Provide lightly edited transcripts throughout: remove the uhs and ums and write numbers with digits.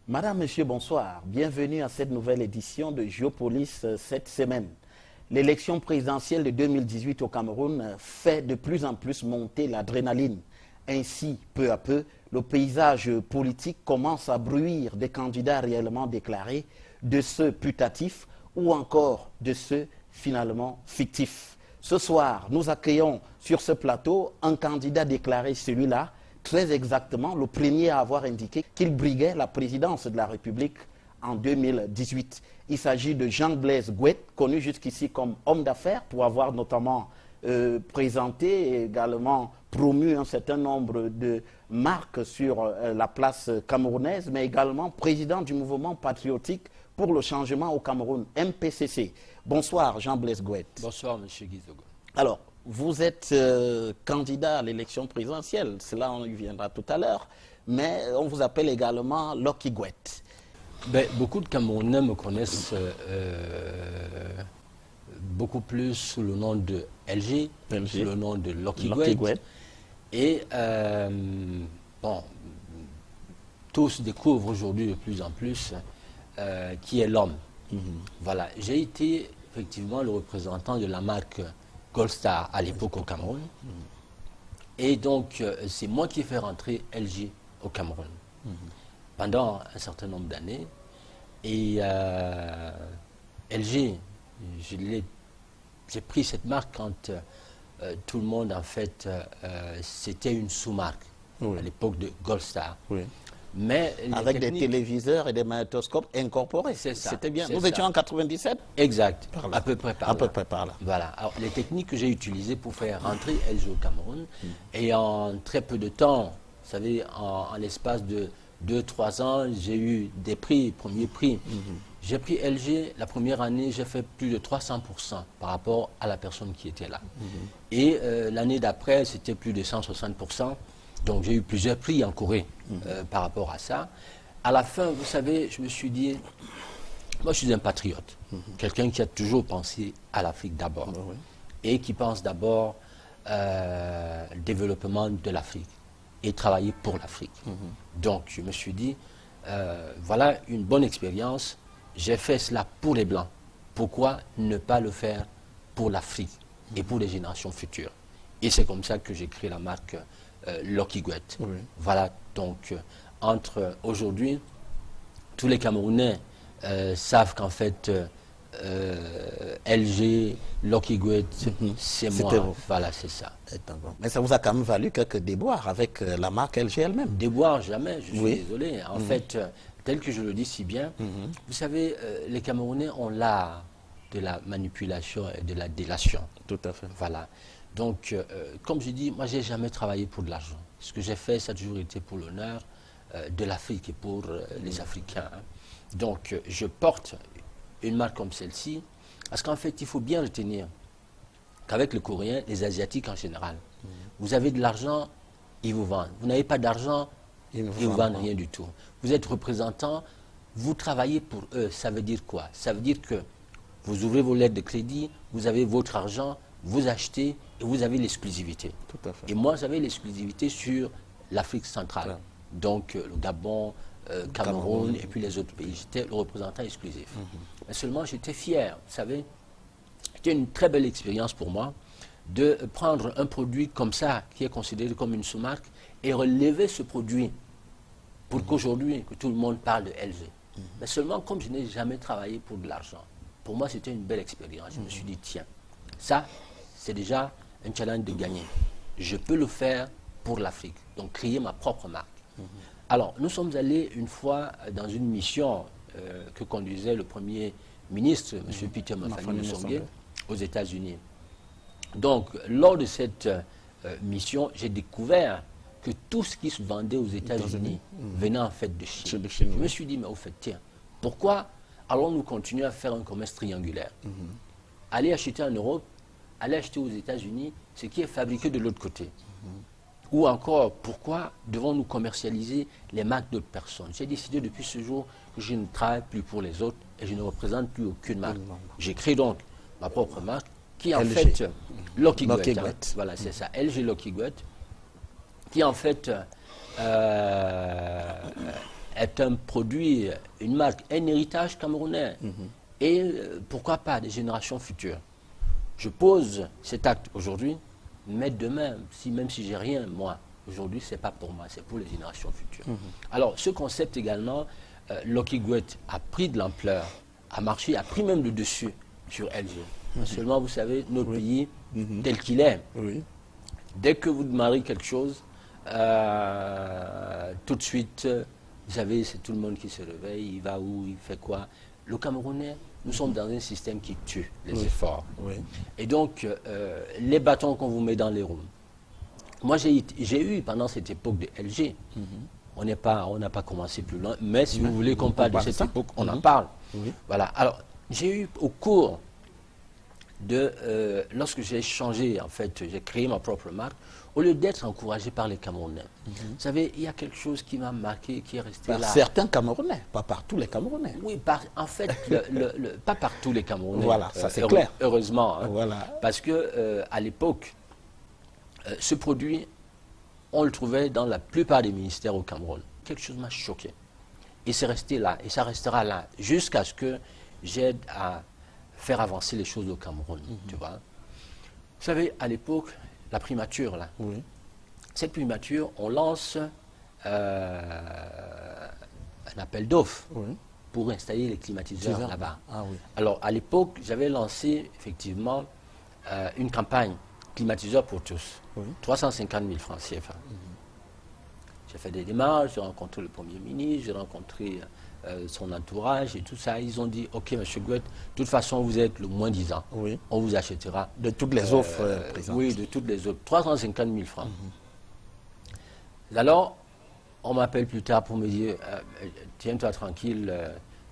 Madame, Monsieur, bonsoir. Bienvenue à cette nouvelle édition de Géopolis cette semaine. L'élection présidentielle de 2018 au Cameroun fait de plus en plus monter l'adrénaline. Ainsi, peu à peu, le paysage politique commence à bruire des candidats réellement déclarés, de ceux putatifs ou encore de ceux finalement fictifs. Ce soir, nous accueillons sur ce plateau un candidat déclaré, celui-là, très exactement le premier à avoir indiqué qu'il briguait la présidence de la République en 2018. Il s'agit de Jean-Blaise Gouet, connu jusqu'ici comme homme d'affaires pour avoir notamment présenté et également promu un certain nombre de marques sur la place camerounaise, mais également président du mouvement patriotique pour le changement au Cameroun, MPCC. Bonsoir Jean-Blaise Gouet. Bonsoir M. Guizogo. Alors, vous êtes candidat à l'élection présidentielle, cela on y viendra tout à l'heure, mais on vous appelle également Lucky Gouet. Ben, beaucoup de Camerounais me connaissent beaucoup plus sous le nom de LG, sous le nom de Lucky Gouet. Et bon, tous découvrent aujourd'hui de plus en plus qui est l'homme. Voilà, j'ai été effectivement le représentant de la marque Gold Star à l'époque au Cameroun. Et donc, c'est moi qui ai fait rentrer LG au Cameroun pendant un certain nombre d'années. Et LG, j'ai pris cette marque quand tout le monde, en fait, c'était une sous-marque à l'époque de Gold Star. Mais avec des téléviseurs et des magnétoscopes incorporés. C'était bien. Nous étions en 97. Exact. À peu près par là. Voilà. Alors, les techniques que j'ai utilisées pour faire rentrer LG au Cameroun, et en très peu de temps, vous savez, en l'espace de 2-3 ans, j'ai eu des prix, premiers prix. J'ai pris LG, la première année, j'ai fait plus de 300% par rapport à la personne qui était là. Et l'année d'après, c'était plus de 160%. Donc j'ai eu plusieurs prix en Corée par rapport à ça. À la fin, vous savez, je me suis dit, moi je suis un patriote, quelqu'un qui a toujours pensé à l'Afrique d'abord, et qui pense d'abord le développement de l'Afrique et travailler pour l'Afrique. Donc je me suis dit, voilà une bonne expérience, j'ai fait cela pour les Blancs. Pourquoi ne pas le faire pour l'Afrique et pour les générations futures? Et c'est comme ça que j'ai créé la marque Lucky Gouet. Voilà, donc entre aujourd'hui, tous les Camerounais savent qu'en fait LG, Lucky Gouet, c'est moi. Voilà, c'est ça. Mais ça vous a quand même valu quelques déboires avec la marque LG elle-même. Déboires, jamais, je suis désolé. En fait, tel que je le dis si bien, vous savez, les Camerounais ont l'art de la manipulation et de la délation. Tout à fait. Voilà. Donc, comme je dis, moi, je n'ai jamais travaillé pour de l'argent. Ce que j'ai fait, ça a toujours été pour l'honneur de l'Afrique et pour les Africains. Donc, je porte une marque comme celle-ci, parce qu'en fait, il faut bien retenir qu'avec les Coréens, les Asiatiques en général, vous avez de l'argent, ils vous vendent. Vous n'avez pas d'argent, ils ne vous vendent rien du tout. Vous êtes représentant, vous travaillez pour eux. Ça veut dire quoi? Ça veut dire que vous ouvrez vos lettres de crédit, vous avez votre argent, vous achetez et vous avez l'exclusivité. Et moi, j'avais l'exclusivité sur l'Afrique centrale. Donc, le Gabon, Cameroun et puis les autres pays. J'étais le représentant exclusif. Mais seulement, j'étais fier. Vous savez, c'était une très belle expérience pour moi de prendre un produit comme ça, qui est considéré comme une sous-marque, et relever ce produit pour qu'aujourd'hui, que tout le monde parle de LG. Mais seulement, comme je n'ai jamais travaillé pour de l'argent, pour moi, c'était une belle expérience. Je me suis dit, tiens, ça, c'est déjà un challenge de gagner. Je peux le faire pour l'Afrique, donc créer ma propre marque. Alors, nous sommes allés une fois dans une mission que conduisait le Premier ministre, M. Peter Mafani aux États-Unis. Donc, lors de cette mission, j'ai découvert que tout ce qui se vendait aux États-Unis venait en fait de Chine. Je me suis dit, mais au fait, tiens, pourquoi allons-nous continuer à faire un commerce triangulaire? Aller acheter en Europe, aller acheter aux États-Unis ce qui est fabriqué de l'autre côté. Ou encore, pourquoi devons-nous commercialiser les marques d'autres personnes? J'ai décidé depuis ce jour que je ne travaille plus pour les autres et je ne représente plus aucune marque. J'ai créé donc ma propre marque qui est en fait Lucky Gouet. Voilà, c'est ça, LG Lucky Gouet, qui en fait est un produit, une marque, un héritage camerounais. Et pourquoi pas des générations futures. Je pose cet acte aujourd'hui, mais demain, même si j'ai rien, moi, aujourd'hui, c'est pas pour moi, c'est pour les générations futures. Alors, ce concept également, Lucky Guet a pris de l'ampleur, a marché, a pris même le dessus sur LG. Seulement, vous savez, notre pays, tel qu'il est, dès que vous démarrez quelque chose, tout de suite, vous savez, c'est tout le monde qui se réveille, il va où, il fait quoi. Le Camerounais, nous sommes dans un système qui tue les efforts. Et donc, les bâtons qu'on vous met dans les roues. Moi, j'ai eu, pendant cette époque de LG, on n'a pas commencé plus loin, mais si vous voulez qu'on parle de cette époque, on en parle. Voilà. Alors, j'ai eu au cours de... lorsque j'ai changé, en fait, j'ai créé ma propre marque, au lieu d'être encouragé par les Camerounais. Vous savez, il y a quelque chose qui m'a marqué, qui est resté là. Certains Camerounais, pas par tous les Camerounais. Oui, en fait, pas par tous les Camerounais. Voilà, ça c'est clair. Heureusement. Hein, voilà. Parce que à l'époque, ce produit, on le trouvait dans la plupart des ministères au Cameroun. Quelque chose m'a choqué. Et c'est resté là, et ça restera là, jusqu'à ce que j'aide à faire avancer les choses au Cameroun. Tu vois. Vous savez, à l'époque, la primature, là. Cette primature, on lance un appel d'offres pour installer les climatiseurs là-bas. Alors, à l'époque, j'avais lancé, effectivement, une campagne climatiseur pour tous. 350 000 francs CFA. J'ai fait des démarches, j'ai rencontré le Premier ministre, j'ai rencontré son entourage et tout ça. Ils ont dit, OK, M. Guet, de toute façon, vous êtes le moins 10 ans. On vous achètera. De toutes les offres présentes. Oui, de toutes les offres. 350 000 francs. Alors, on m'appelle plus tard pour me dire, tiens-toi tranquille,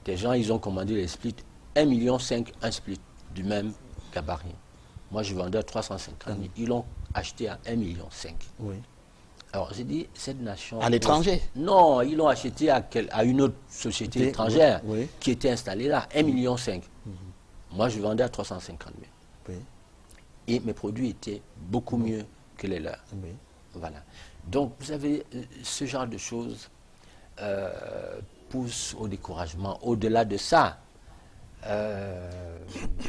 des gens, ils ont commandé les splits. 1,5 million, un split du même gabarit. Moi, je vendais à 350 000. Ils l'ont acheté à 1,5 million. Alors, j'ai dit, cette nation... À l'étranger? Non, ils l'ont acheté à une autre société étrangère qui était installée là, 1,5 million. Moi, je vendais à 350 000. Et mes produits étaient beaucoup mieux que les leurs. Voilà. Donc, vous savez, ce genre de choses pousse au découragement. Au-delà de ça,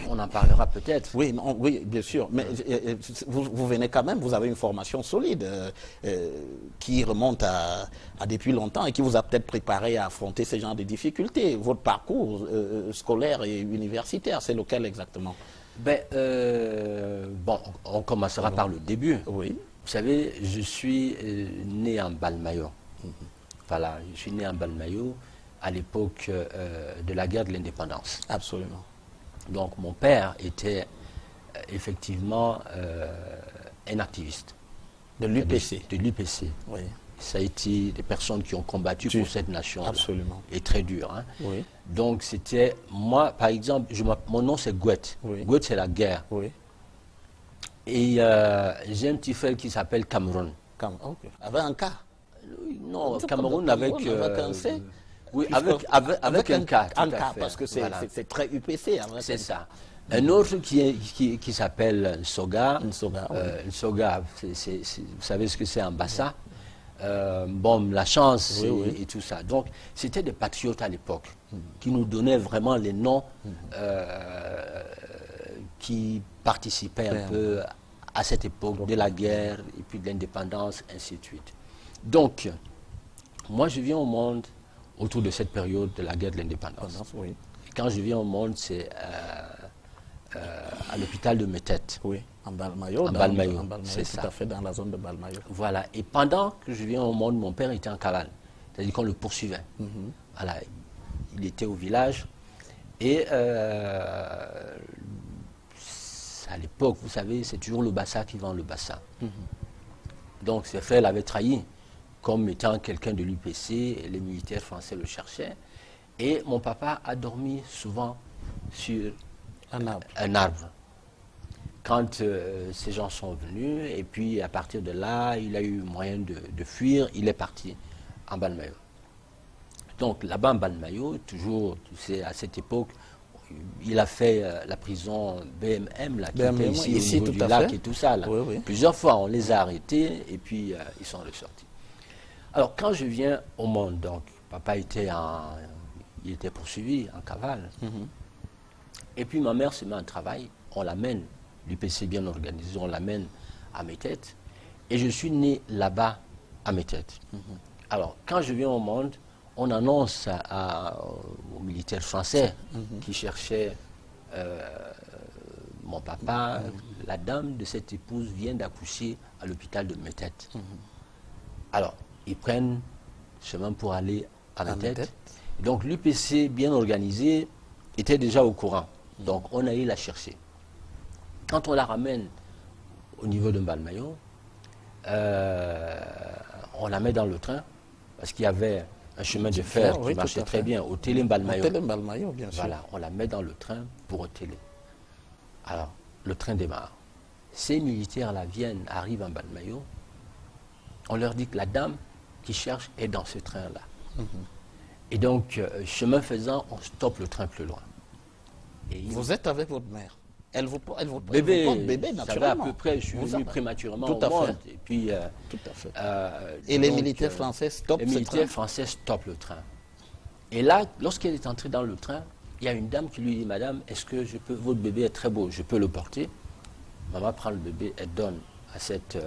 on en parlera peut-être. Oui, non, oui, bien sûr. Mais vous venez quand même, vous avez une formation solide qui remonte à depuis longtemps et qui vous a peut-être préparé à affronter ce genre de difficultés. Votre parcours scolaire et universitaire, c'est lequel exactement? Ben, bon, on commencera par le début. Oui. Vous savez, je suis né en Balmayo. Voilà, je suis né en Balmayo à l'époque de la guerre de l'indépendance. Absolument. Donc mon père était effectivement un activiste. De l'UPC. De l'UPC. Oui. Ça a été des personnes qui ont combattu pour cette nation. Absolument. Et très dur. Hein. Oui. Donc c'était, moi par exemple, mon nom c'est Guet. Guet c'est la guerre. Oui. Et j'ai un petit frère qui s'appelle Cameroun. Avec un K? Non, Cameroun avec un C? Oui, avec un K. Un K, parce que c'est très UPC. C'est ça. Un autre qui s'appelle Nsoga. Nsoga, vous savez ce que c'est en Bassa. Bon, la chance et tout ça. Donc, c'était des patriotes à l'époque qui nous donnaient vraiment les noms qui participaient un peu à cette époque de la guerre et puis de l'indépendance, ainsi de suite. Donc, moi, je viens au monde autour de cette période de la guerre de l'indépendance. Et quand je viens au monde, c'est à l'hôpital de Métète. Oui, en Balmayo. C'est tout à fait dans la zone de Balmayo. Voilà. Et pendant que je viens au monde, mon père était en cavale. C'est-à-dire qu'on le poursuivait. Voilà. Il était au village. Et à l'époque, vous savez, c'est toujours le Bassa qui vend le Bassa. Donc ses frères l'avaient trahi comme étant quelqu'un de l'UPC, et les militaires français le cherchaient. Et mon papa a dormi souvent sur un arbre. Quand ces gens sont venus, et puis à partir de là, il a eu moyen de fuir, il est parti en Balmayo. Donc là-bas en Balmayo, toujours, tu sais, à cette époque, il a fait la prison BMM, là, qui était ici au niveau du lac et tout ça. Là. Plusieurs fois, on les a arrêtés, et puis ils sont ressortis. Alors, quand je viens au monde, donc, Papa il était poursuivi en cavale. Et puis ma mère se met en travail, on l'amène, l'UPC bien organisé, on l'amène à Métède. Et je suis né là-bas à Métède. Alors, quand je viens au monde, on annonce aux militaires français qui cherchaient mon papa, la dame de cette épouse vient d'accoucher à l'hôpital de Métède. Alors, ils prennent chemin pour aller à Métède. Donc, l'UPC bien organisé était déjà au courant. Donc, on allait la chercher. Quand on la ramène au niveau de Mbalmayo, on la met dans le train, parce qu'il y avait un chemin de fer qui marchait très bien, au Télé Mbalmayo. Bien sûr. Voilà, on la met dans le train pour au Télé. Alors, le train démarre. Ces militaires-là viennent, arrivent à Mbalmayo. On leur dit que la dame qui cherche est dans ce train-là. Et donc, chemin faisant, on stoppe le train plus loin. Et vous êtes avec votre mère. Elle vous porte bébé, naturellement. Ça va à peu près, je suis venu prématurément au monde. Et puis, tout à fait. Et les militaires français stoppent le train. Les militaires français stoppent le train. Et là, lorsqu'elle est entrée dans le train, il y a une dame qui lui dit, Madame, est-ce que votre bébé est très beau, je peux le porter? Maman prend le bébé, elle donne à cette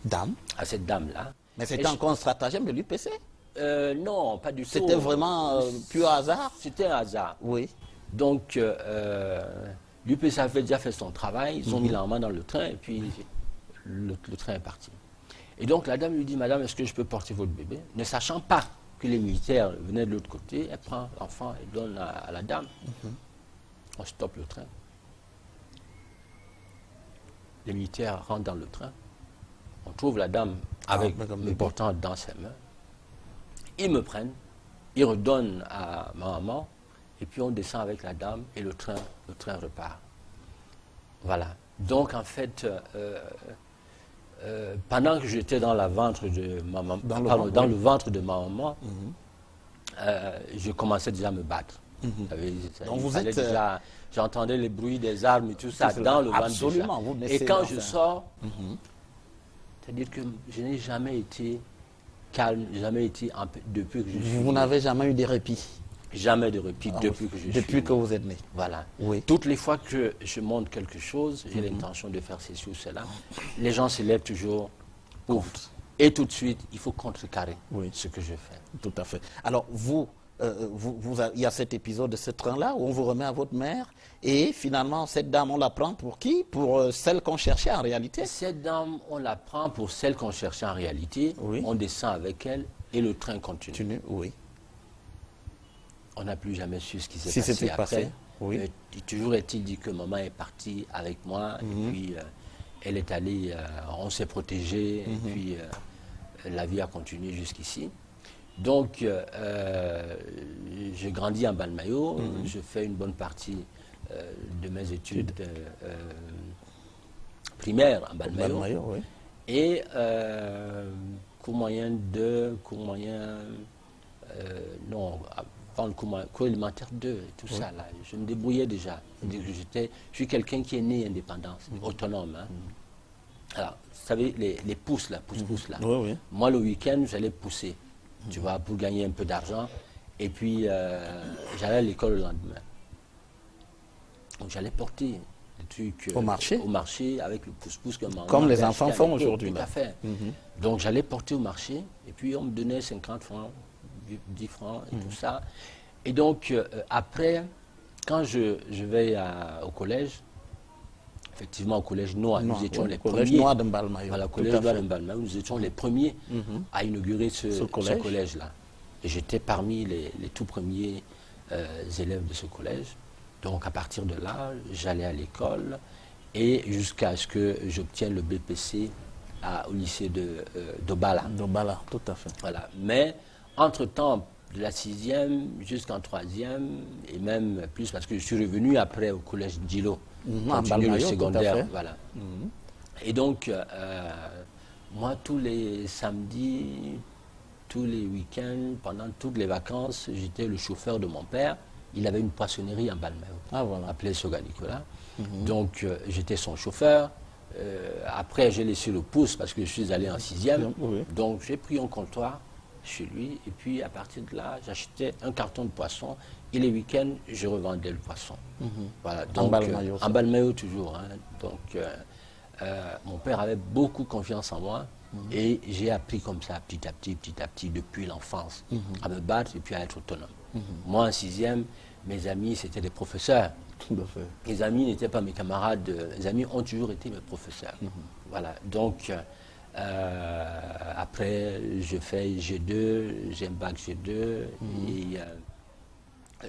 dame-là. Mais c'était encore un stratagème de l'UPC? Non, pas du tout. C'était vraiment pur hasard? C'était un hasard. Oui. Donc, l'UPC avait déjà fait son travail, ils ont mis la main dans le train et puis le train est parti. Et donc la dame lui dit, Madame, est-ce que je peux porter votre bébé? Ne sachant pas que les militaires venaient de l'autre côté, elle prend l'enfant et donne à la dame. On stoppe le train. Les militaires rentrent dans le train. On trouve la dame avec le portant dans ses mains. Ils me prennent, ils redonnent à ma maman. Et puis on descend avec la dame et le train repart. Voilà. Donc en fait, pendant que j'étais dans le ventre de ma maman, le ventre de ma maman, je commençais déjà à me battre. Donc vous êtes j'entendais les bruits des armes et tout ça dans le ventre. Absolument. Et quand je sors, c'est-à-dire que je n'ai jamais été calme, jamais été depuis que je suis. Vous n'avez jamais eu de répit? Jamais de répit depuis que vous êtes né. Voilà. Oui. Toutes les fois que je montre quelque chose, j'ai l'intention de faire ceci ou cela, les gens se lèvent toujours et tout de suite, il faut contrecarrer ce que je fais. Tout à fait. Alors, il y a cet épisode de ce train-là où on vous remet à votre mère et finalement, cette dame, on la prend pour qui? Pour celle qu'on cherchait en réalité? Cette dame, on la prend pour celle qu'on cherchait en réalité. Oui. On descend avec elle et le train continue. Oui. On n'a plus jamais su ce qui s'est passé après. Oui. Toujours est-il dit que maman est partie avec moi et puis elle est allée, on s'est protégé et puis la vie a continué jusqu'ici. Donc, j'ai grandi en Mbalmayo, je fais une bonne partie de mes études primaires en Mbalmayo. Oui. Et cours moyen 2, cours moyen... le cours élémentaire 2 et tout ça, là, je me débrouillais déjà. Je suis quelqu'un qui est né indépendant, autonome. Hein. Alors, vous savez, les pousses, là, pousse-pousse, là. Moi, le week-end, j'allais pousser, tu vois, pour gagner un peu d'argent. Et puis, j'allais à l'école le lendemain. Donc, j'allais porter des trucs au marché avec le pousse-pousse que maman comme les enfants font aujourd'hui. Tout à fait. Donc, j'allais porter au marché et puis on me donnait 50 francs. 10 francs et tout ça. Et donc, après, quand je vais au collège, effectivement, au collège noir, nous étions les premiers. Collège noir de Mbalmayo. Voilà, collège noir de Mbalmayo, nous étions les premiers à inaugurer ce collège-là. Et j'étais parmi les tout premiers élèves de ce collège. Donc, à partir de là, j'allais à l'école et jusqu'à ce que j'obtienne le BPC au lycée d'Obala. D'Obala, tout à fait. Voilà. Mais entre-temps, de la 6e jusqu'en 3e, et même plus, parce que je suis revenu après au collège Djilo, continuer le secondaire. Voilà. Et donc, moi, tous les samedis, tous les week-ends, pendant toutes les vacances, j'étais le chauffeur de mon père. Il avait une poissonnerie en Mbalmayo, appelée Soga Nicolas. Donc, j'étais son chauffeur. Après, j'ai laissé le pouce parce que je suis allé en 6e. Donc, j'ai pris un comptoir chez lui. Et puis, à partir de là, j'achetais un carton de poisson. Et les week-ends, je revendais le poisson. Voilà, donc, en Balmayo toujours. Hein. Donc, mon père avait beaucoup confiance en moi. Et j'ai appris comme ça, petit à petit, depuis l'enfance, à me battre et puis à être autonome. Moi, en 6e, mes amis, c'était des professeurs. Tout à fait. Les amis n'étaient pas mes camarades. Les amis ont toujours été mes professeurs. Voilà, donc, après, je fais G2, j'ai un bac G2. Et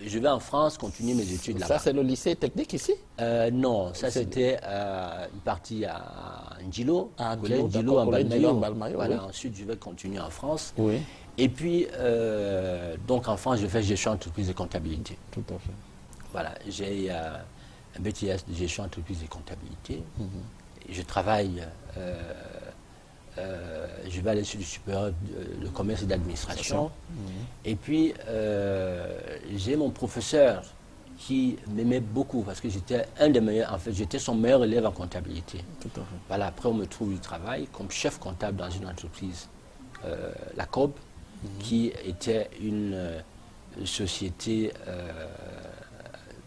je vais en France continuer mes études là-bas. Ça, c'est le lycée technique ici? Non, ça c'était une partie à Ndjilo, collège Ndjilo en Balmayo. Voilà, oui. Ensuite, je vais continuer en France. Oui. Et puis, donc en France, je fais gestion entreprise et comptabilité. Tout à fait. Voilà, j'ai un BTS de gestion entreprise et comptabilité. Et je travaille, je vais aller sur le supérieur de commerce et d'administration. Et puis, j'ai mon professeur qui m'aimait beaucoup parce que j'étais un des meilleurs, en fait, j'étais son meilleur élève en comptabilité. Tout à fait. Voilà, après, on me trouve du travail comme chef comptable dans une entreprise, la COB, qui était une société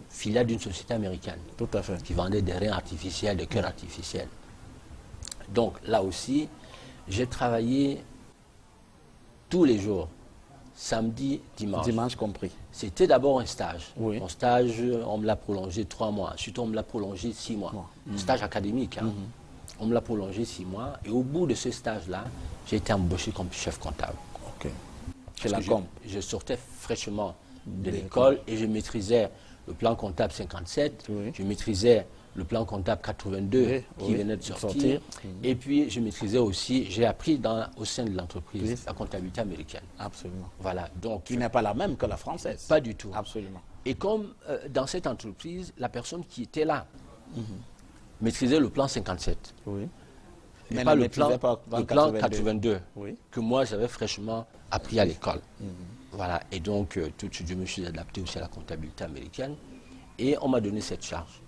filiale d'une société américaine. Tout à fait. Qui vendait des reins artificiels, des cœurs artificiels. Donc, là aussi, j'ai travaillé tous les jours, samedi, dimanche. Dimanche compris. C'était d'abord un stage. Oui. Mon stage, on me l'a prolongé 3 mois. Ensuite, on me l'a prolongé 6 mois. Stage académique. Hein. On me l'a prolongé 6 mois. Et au bout de ce stage-là, j'ai été embauché comme chef comptable. OK. Je sortais fraîchement de l'école et je maîtrisais le plan comptable 57. Oui. Je maîtrisais le plan comptable 82 qui venait de sortir. Et puis, je maîtrisais aussi, j'ai appris au sein de l'entreprise la comptabilité américaine. Absolument. Voilà. Donc, Qui n'est pas la même que la française. Pas du tout. Absolument. Et comme dans cette entreprise, la personne qui était là maîtrisait le plan 57. Oui. Et Mais pas ne le plan, maîtrisait pas le plan 82 Oui. que moi j'avais fraîchement appris à l'école. Voilà. Et donc, tout de suite, je me suis adapté aussi à la comptabilité américaine. Et on m'a donné cette charge.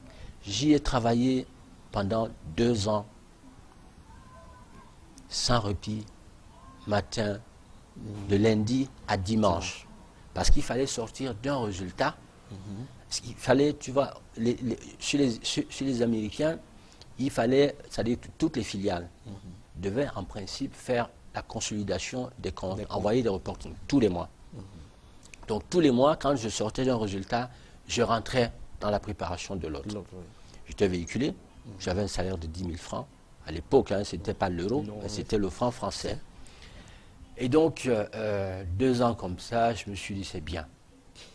J'y ai travaillé pendant 2 ans, sans répit, matin, de lundi à dimanche. Parce qu'il fallait sortir d'un résultat. Il fallait, tu vois, chez les Américains, il fallait, c'est-à-dire que toutes les filiales devaient en principe faire la consolidation des comptes, envoyer des reportings tous les mois. Donc tous les mois, quand je sortais d'un résultat, je rentrais dans la préparation de l'autre. J'étais véhiculé, j'avais un salaire de 10 000 francs. À l'époque, hein, ce n'était pas l'euro, c'était le franc français. Et donc, 2 ans comme ça, je me suis dit, c'est bien.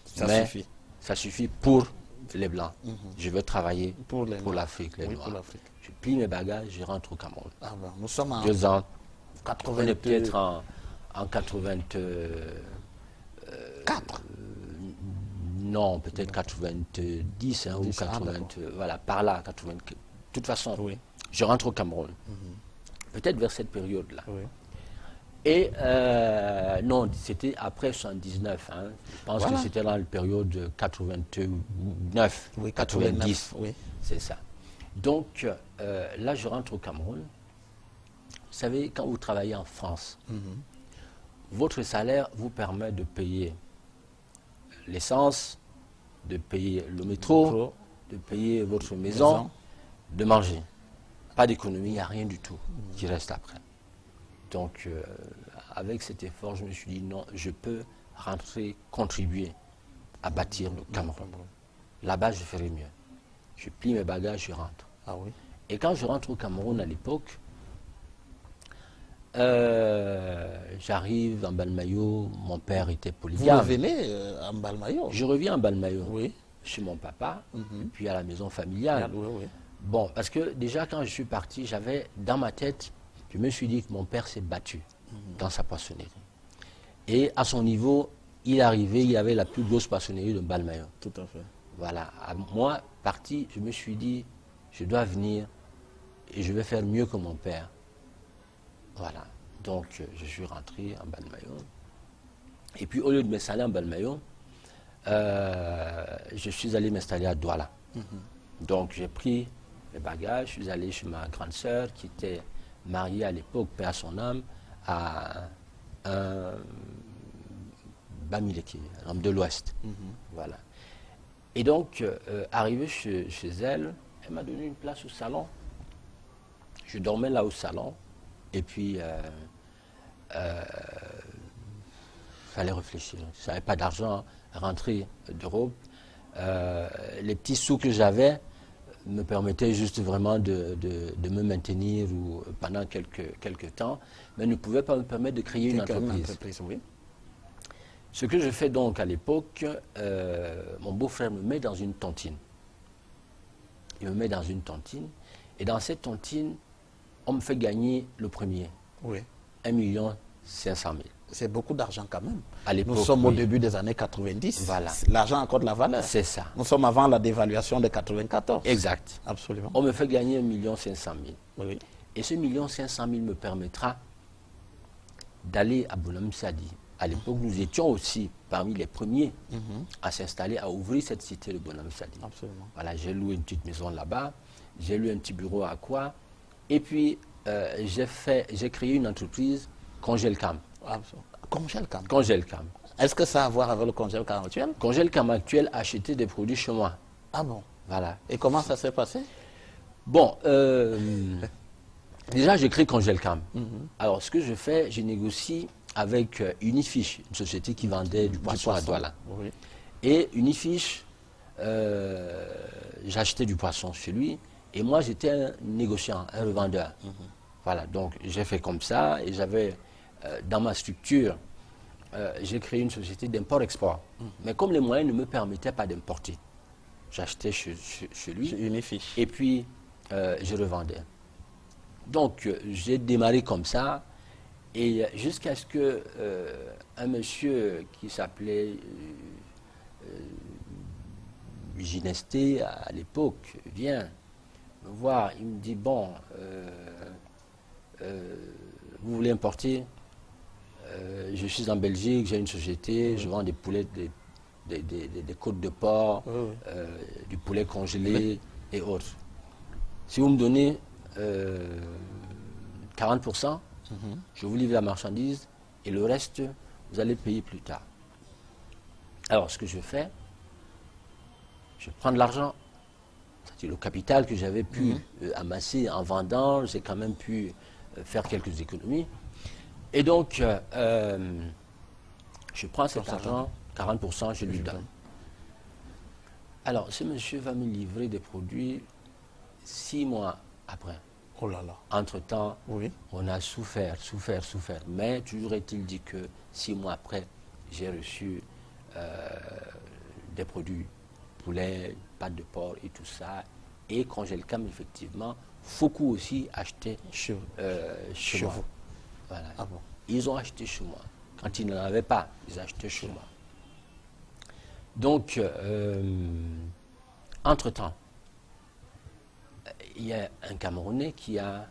Ça suffit. Ça suffit pour les Blancs. Je veux travailler pour l'Afrique, les Noirs. Je plie mes bagages, je rentre au Cameroun. Ah ben, nous sommes en 2 ans. 80... On est peut-être en 84. Non, peut-être 90 hein, ou 80, voilà, par là, 80. De toute façon, je rentre au Cameroun. Peut-être vers cette période-là. Et non, c'était après 79. Hein. Je pense que c'était dans la période 89, 90. C'est ça. Donc, là, je rentre au Cameroun. Vous savez, quand vous travaillez en France, votre salaire vous permet de payer l'essence, de payer le métro, de payer votre maison, de manger. Pas d'économie, il n'y a rien du tout qui reste après. Donc, avec cet effort, je me suis dit non, je peux rentrer, contribuer à bâtir le Cameroun. Là-bas, je ferai mieux. Je plie mes bagages, je rentre. Et quand je rentre au Cameroun à l'époque, j'arrive en Balmayo, mon père était polygame. Vous revenez en Balmayo? Je reviens en Balmayo, chez mon papa, et puis à la maison familiale. Bon, parce que déjà quand je suis parti, j'avais dans ma tête, je me suis dit que mon père s'est battu dans sa poissonnerie. Et à son niveau, il arrivait, il avait la plus grosse poissonnerie de Balmayo. Tout à fait. Voilà, moi, parti, je me suis dit, je dois venir et je vais faire mieux que mon père. Voilà, donc je suis rentré en Balmayo. Et puis au lieu de m'installer en Balmayo, je suis allé m'installer à Douala. Donc j'ai pris mes bagages, je suis allé chez ma grande sœur qui était mariée à l'époque, paix à son âme, à un Bamileke, un homme de l'Ouest. Voilà. Et donc, arrivé chez elle, elle m'a donné une place au salon. Je dormais là au salon. Et puis, fallait réfléchir. Je n'avais pas d'argent à rentrer d'Europe. Les petits sous que j'avais me permettaient juste vraiment de me maintenir pendant quelques temps, mais ne pouvaient pas me permettre de créer une entreprise. Oui. Ce que je fais donc à l'époque, mon beau-frère me met dans une tontine. Il me met dans une tontine, et dans cette tontine, on me fait gagner le premier. Oui. 1 500 000. C'est beaucoup d'argent quand même. À l'époque, nous sommes au début des années 90. Voilà. L'argent a encore de la valeur. C'est ça. Nous sommes avant la dévaluation de 94. Exact. Absolument. On me fait gagner 1 500 000. Oui. Et ce 1 500 000 me permettra d'aller à Bonhomme Sadi. À l'époque, nous étions aussi parmi les premiers à s'installer, à ouvrir cette cité de Bonhomme Sadi. Absolument. Voilà, j'ai loué une petite maison là-bas, j'ai loué un petit bureau à Quoi, et puis j'ai créé une entreprise, Congelcam. Congelcam. Congelcam. Est-ce que ça a à voir avec le Congelcam actuel? Congelcam actuel a acheté des produits chez moi. Ah bon? Voilà. Et comment ça s'est passé? Bon, déjà, j'ai créé Congelcam. Alors, ce que je fais, je négocie avec Unifiche, une société qui vendait du poisson à Douala. Oui. Et Unifiche, j'achetais du poisson chez lui, et moi, j'étais un négociant, un revendeur. Voilà, donc j'ai fait comme ça, et j'avais, dans ma structure, j'ai créé une société d'import-export. Mais comme les moyens ne me permettaient pas d'importer, j'achetais chez lui, Unifiche. et puis je revendais. Donc j'ai démarré comme ça, et jusqu'à ce que un monsieur qui s'appelait Ginesté à l'époque vient me voir, il me dit, bon, vous voulez importer? Je suis en Belgique, j'ai une société, je vends des poulets, des côtes de porc, du poulet congelé et autres. Si vous me donnez 40%, je vous livre la marchandise et le reste, vous allez payer plus tard. Alors, ce que je fais, je prends de l'argent, c'est-à-dire le capital que j'avais pu amasser en vendant, j'ai quand même pu faire quelques économies. Et donc, je prends cet argent, 40%, je lui donne. Alors, ce monsieur va me livrer des produits 6 mois après. Oh là là. Entre-temps, Oui. on a souffert. Mais toujours est-il dit que 6 mois après, j'ai reçu des produits, poulet, pâte de porc et tout ça. Et Congelcam, effectivement, Foucault aussi achetait chez moi. Vous. Voilà. Ah bon. Ils ont acheté chez moi. Quand ils n'en avaient pas, ils achetaient chez moi. Donc, entre-temps, il y a un Camerounais qui a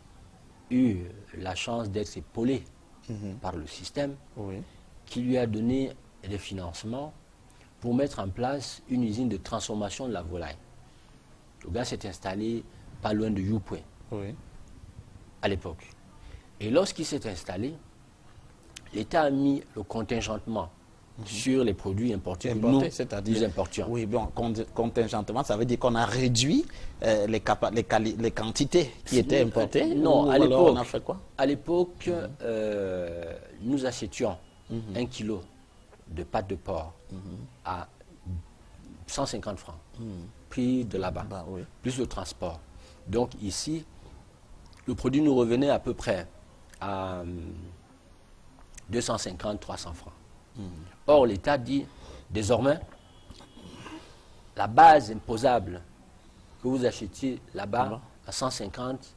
eu la chance d'être épaulé par le système, qui lui a donné des financements pour mettre en place une usine de transformation de la volaille. Le gars s'est installé pas loin de Youpoué, à l'époque. Et lorsqu'il s'est installé, l'État a mis le contingentement sur les produits importés que nous importions. Oui, bon, contingentement, ça veut dire qu'on a réduit les quantités qui étaient importées. Non, à l'époque, on a fait quoi? À l'époque, nous achetions 1 kilo de pâte de porc à 150 francs, prix de là-bas, plus le transport. Donc ici, le produit nous revenait à peu près à 250-300 francs. Or, l'État dit, désormais, la base imposable que vous achetiez là-bas à 150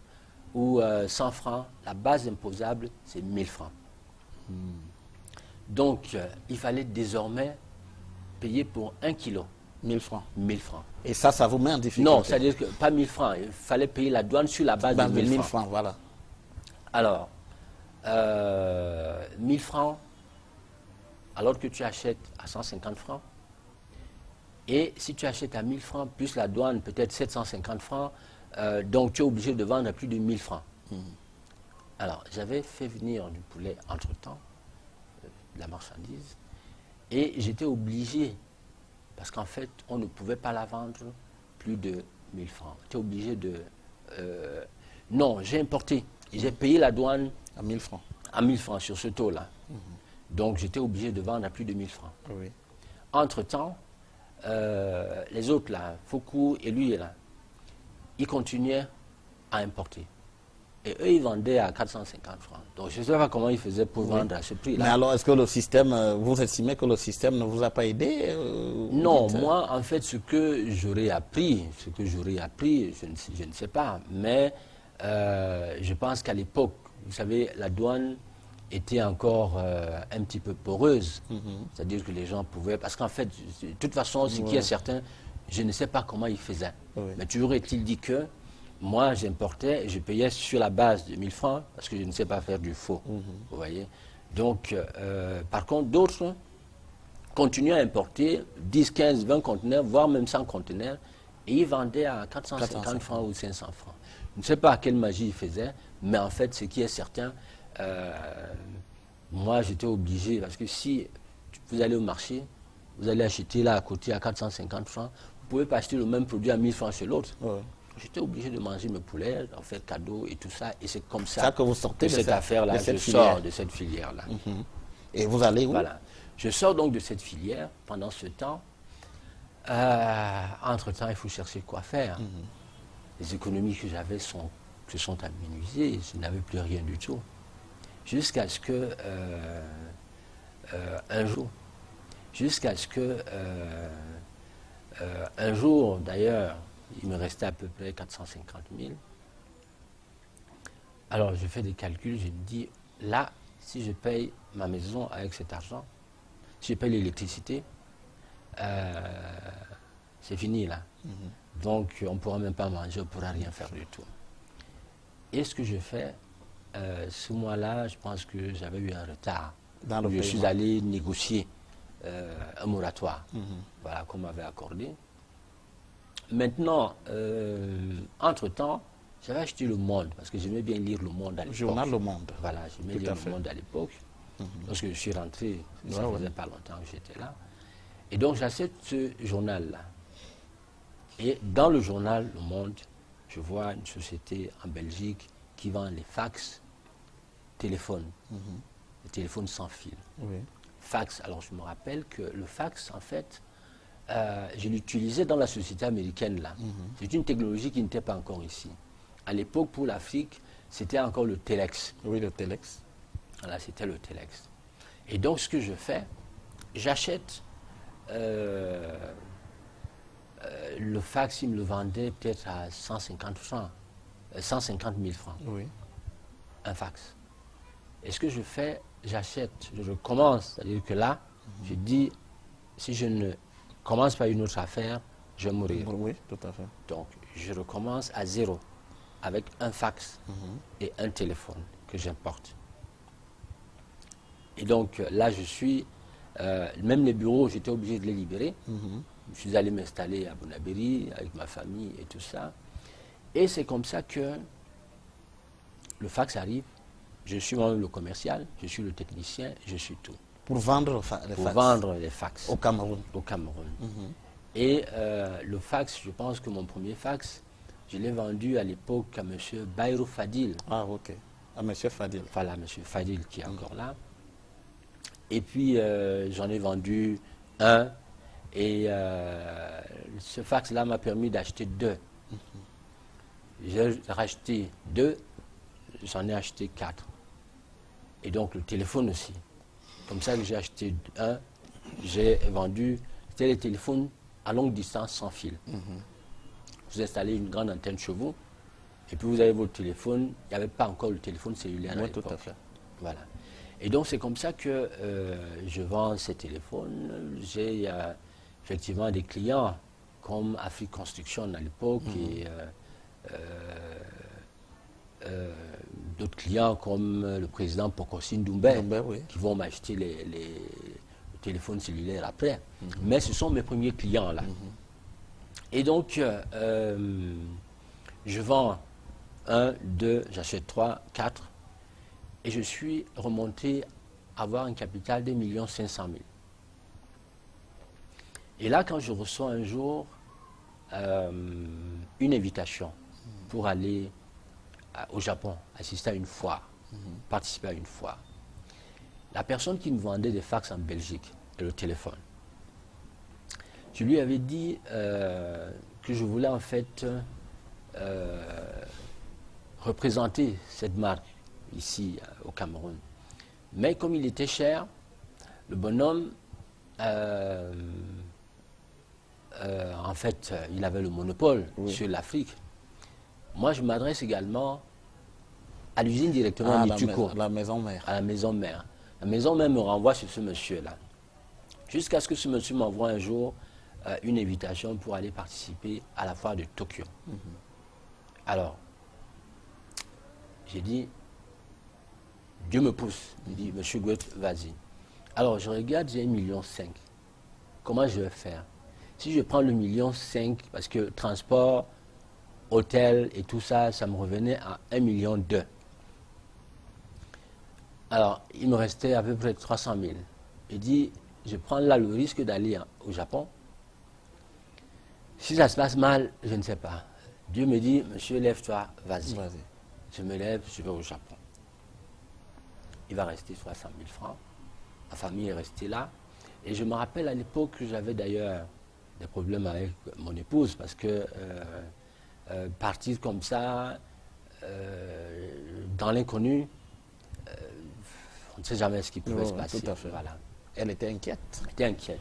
ou 100 francs, la base imposable, c'est 1000 francs. Donc, il fallait désormais payer pour 1 kilo. 1000 francs. 1000 francs. Et ça vous met en difficulté? Non, c'est-à-dire que pas 1000 francs. Il fallait payer la douane sur la base de 1000 francs. Voilà. Alors, 1000 francs, alors que tu achètes à 150 francs, et si tu achètes à 1000 francs, plus la douane, peut-être 750 francs, donc tu es obligé de vendre à plus de 1000 francs. Alors, j'avais fait venir du poulet entre-temps, de la marchandise, Et j'étais obligé, parce qu'en fait, on ne pouvait pas la vendre plus de 1000 francs. J'étais obligé de... non, j'ai importé. J'ai payé la douane À 1000 francs. à 1000 francs sur ce taux-là. Donc j'étais obligé de vendre à plus de 1000 francs. Oui. Entre-temps, les autres là, Foucault et lui là, ils continuaient à importer. Et eux, ils vendaient à 450 francs. Donc je ne sais pas comment ils faisaient pour vendre à ce prix-là. Mais alors, est-ce que le système, vous estimez que le système ne vous a pas aidé Non, moi, en fait, ce que j'aurais appris, je ne sais pas. Mais je pense qu'à l'époque, vous savez, la douane était encore un petit peu poreuse. C'est-à-dire que les gens pouvaient... Parce qu'en fait, de toute façon, ce qui est certain, je ne sais pas comment ils faisaient. Mais toujours est-il dit que moi, j'importais et je payais sur la base de 1000 francs parce que je ne sais pas faire du faux. Vous voyez. Donc, par contre, d'autres continuaient à importer 10, 15, 20 conteneurs, voire même 100 conteneurs, et ils vendaient à 450 francs ou 500 francs. Je ne sais pas quelle magie ils faisaient, mais en fait, ce qui est certain, moi, j'étais obligé, parce que si vous allez au marché, vous allez acheter là à côté à 450 francs, vous ne pouvez pas acheter le même produit à 1000 francs chez l'autre. J'étais obligé de manger mes poulets, en faire cadeau et tout ça. Et c'est comme ça que vous sortez de cette affaire-là, je sors de cette filière-là. Et vous allez où? Voilà. Je sors donc de cette filière. Pendant ce temps, entre-temps, il faut chercher quoi faire. Les économies que j'avais se sont aménuisées. Je n'avais plus rien du tout. Jusqu'à ce que, un jour, d'ailleurs, il me restait à peu près 450 000. Alors, je fais des calculs, je me dis, là, si je paye ma maison avec cet argent, si je paye l'électricité, c'est fini, là. Donc, on ne pourra même pas manger, on ne pourra rien faire du tout. Et ce que je fais, ce mois-là, je pense que j'avais eu un retard. Je suis allé négocier un moratoire, voilà, qu'on m'avait accordé. Maintenant, entre-temps, j'avais acheté Le Monde, parce que j'aimais bien lire Le Monde à l'époque. Journal Le Monde. Voilà, j'aimais lire Le Monde à l'époque. Lorsque je suis rentré, ça ne faisait pas longtemps que j'étais là. Et donc, j'achète ce journal-là. Et dans le journal Le Monde, je vois une société en Belgique qui vend les fax téléphones, les téléphones sans fil. Fax, alors je me rappelle que le fax, en fait, je l'utilisais dans la société américaine, là. C'est une technologie qui n'était pas encore ici. À l'époque, pour l'Afrique, c'était encore le téléx. Oui, le téléx. Voilà, c'était le téléx. Et donc, ce que je fais, j'achète le fax, il me le vendait peut-être à 150 francs, 150 000 francs. Oui. Un fax. Et ce que je fais, j'achète, je recommence, c'est-à-dire que là, je dis, si je ne commence pas une autre affaire, je vais mourir. Oui, tout à fait. Donc, je recommence à zéro, avec un fax et un téléphone que j'importe. Et donc, là, je suis, même les bureaux, j'étais obligé de les libérer. Je suis allé m'installer à Bonabéry, avec ma famille et tout ça. Et c'est comme ça que le fax arrive. Je suis moi-même le commercial, je suis le technicien, je suis tout. Pour vendre les fax. Au Cameroun. Au Cameroun. Et le fax, je pense que mon premier fax, je l'ai vendu à l'époque à M. Bayrou Fadil. Ah, ok. À M. Fadil. Voilà, M. Fadil qui est encore là. Et puis, j'en ai vendu un. Et ce fax-là m'a permis d'acheter deux. J'ai racheté deux, j'en ai acheté 4. Et donc, le téléphone aussi. Comme ça que j'ai acheté un, j'ai vendu, c'était les téléphones à longue distance sans fil. Vous installez une grande antenne chez vous, et puis vous avez votre téléphone. Il n'y avait pas encore le téléphone cellulaire à l'époque. Tout à fait. Voilà. Et donc c'est comme ça que je vends ces téléphones. J'ai effectivement des clients comme Afrique Construction à l'époque et d'autres clients comme le président Pokosi Ndoumbe qui vont m'acheter les téléphones cellulaires après. Mais ce sont mes premiers clients là. Et donc, je vends 1, 2, j'achète 3, 4. Et je suis remonté à avoir un capital de 1 500 000. Et là, quand je reçois un jour une invitation pour aller au Japon, assister à une foire, participer à une foire, la personne qui me vendait des fax en Belgique et le téléphone, je lui avais dit que je voulais en fait représenter cette marque ici au Cameroun. Mais comme il était cher, le bonhomme, en fait, il avait le monopole sur l'Afrique. Moi, je m'adresse également à l'usine directement Nituco. La maison mère. À la maison mère. La maison mère me renvoie sur ce monsieur-là. Jusqu'à ce que ce monsieur m'envoie un jour une invitation pour aller participer à la foire de Tokyo. Alors, j'ai dit, Dieu me pousse. Il dit, monsieur Goethe, vas-y. Alors, je regarde, j'ai 1,5 million. Comment je vais faire? Si je prends le 1,5 million, parce que transport, hôtel et tout ça, ça me revenait à 1,2 million. Alors, il me restait à peu près 300 000. Il dit, je prends là le risque d'aller au Japon. Si ça se passe mal, je ne sais pas. Dieu me dit, monsieur, lève-toi, vas-y. Je me lève, je vais au Japon. Il va rester 60 000 francs. Ma famille est restée là. Et je me rappelle à l'époque que j'avais d'ailleurs des problèmes avec mon épouse parce que partir comme ça, dans l'inconnu, on ne sait jamais ce qui pouvait se passer. Tout à fait. Voilà. Elle était inquiète. Elle était inquiète.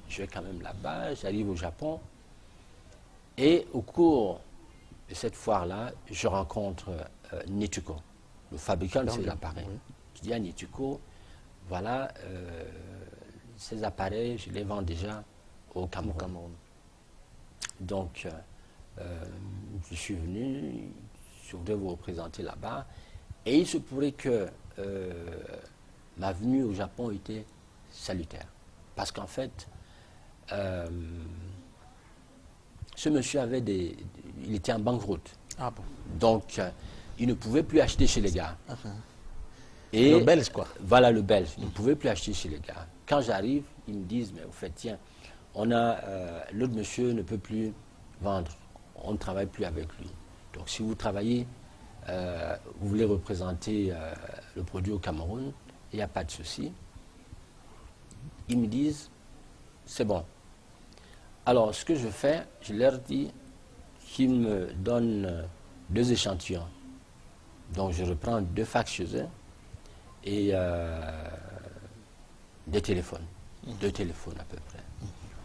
Je vais quand même là-bas, j'arrive au Japon. Et au cours de cette foire-là, je rencontre Nituco, le fabricant de ces appareils. Oui. Je dis à Nituco, voilà, ces appareils, je les vends déjà au Cameroun. Donc, je suis venu, je voudrais vous représenter là-bas. Et il se pourrait que ma venue au Japon était salutaire. Parce qu'en fait, ce monsieur avait il était en banqueroute. Ah bon. Donc, il ne pouvait plus acheter chez les gars. Et le belge, quoi. Voilà, le belge. Il ne pouvait plus acheter chez les gars. Quand j'arrive, ils me disent, mais au fait, tiens, l'autre monsieur ne peut plus vendre. On ne travaille plus avec lui. Donc, si vous travaillez, vous voulez représenter le produit au Cameroun, il n'y a pas de souci. Ils me disent, c'est bon. Alors, ce que je fais, je leur dis qu'ils me donnent 2 échantillons. Donc, je reprends 2 fax chez eux et des téléphones. 2 téléphones à peu près.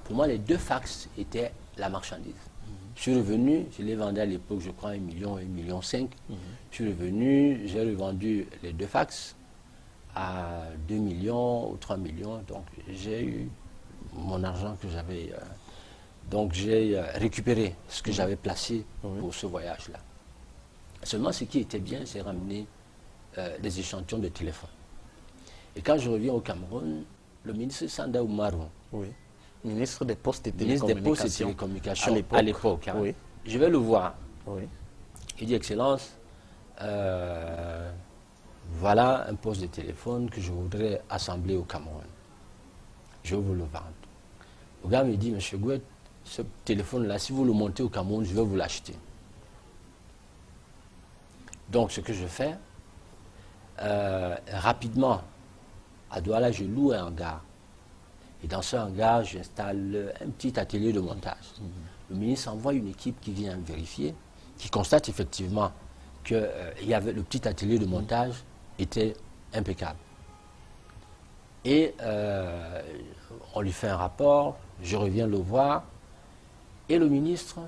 Pour moi, les 2 fax étaient la marchandise. Je suis revenu, je les vendais à l'époque, je crois, 1 million, 1,5 million. Je suis revenu, j'ai revendu les 2 fax à 2 millions ou 3 millions. Donc, j'ai eu mon argent que j'avais... donc, j'ai récupéré ce que j'avais placé pour ce voyage-là. Seulement, ce qui était bien, c'est ramener des échantillons de téléphone. Et quand je reviens au Cameroun, le ministre Sanda Oumarou, ministre des Postes et Télécommunications à l'époque, hein, je vais le voir. Il dit, Excellence, voilà un poste de téléphone que je voudrais assembler au Cameroun. Je vais vous le vendre. Le gars me dit, Monsieur Goethe, ce téléphone-là, si vous le montez au Cameroun, je vais vous l'acheter. Donc, ce que je fais, rapidement, à Douala, je loue un hangar. Et dans ce hangar, j'installe un petit atelier de montage. Le ministre envoie une équipe qui vient vérifier, qui constate effectivement que le petit atelier de montage était impeccable. Et on lui fait un rapport, je reviens le voir, et le ministre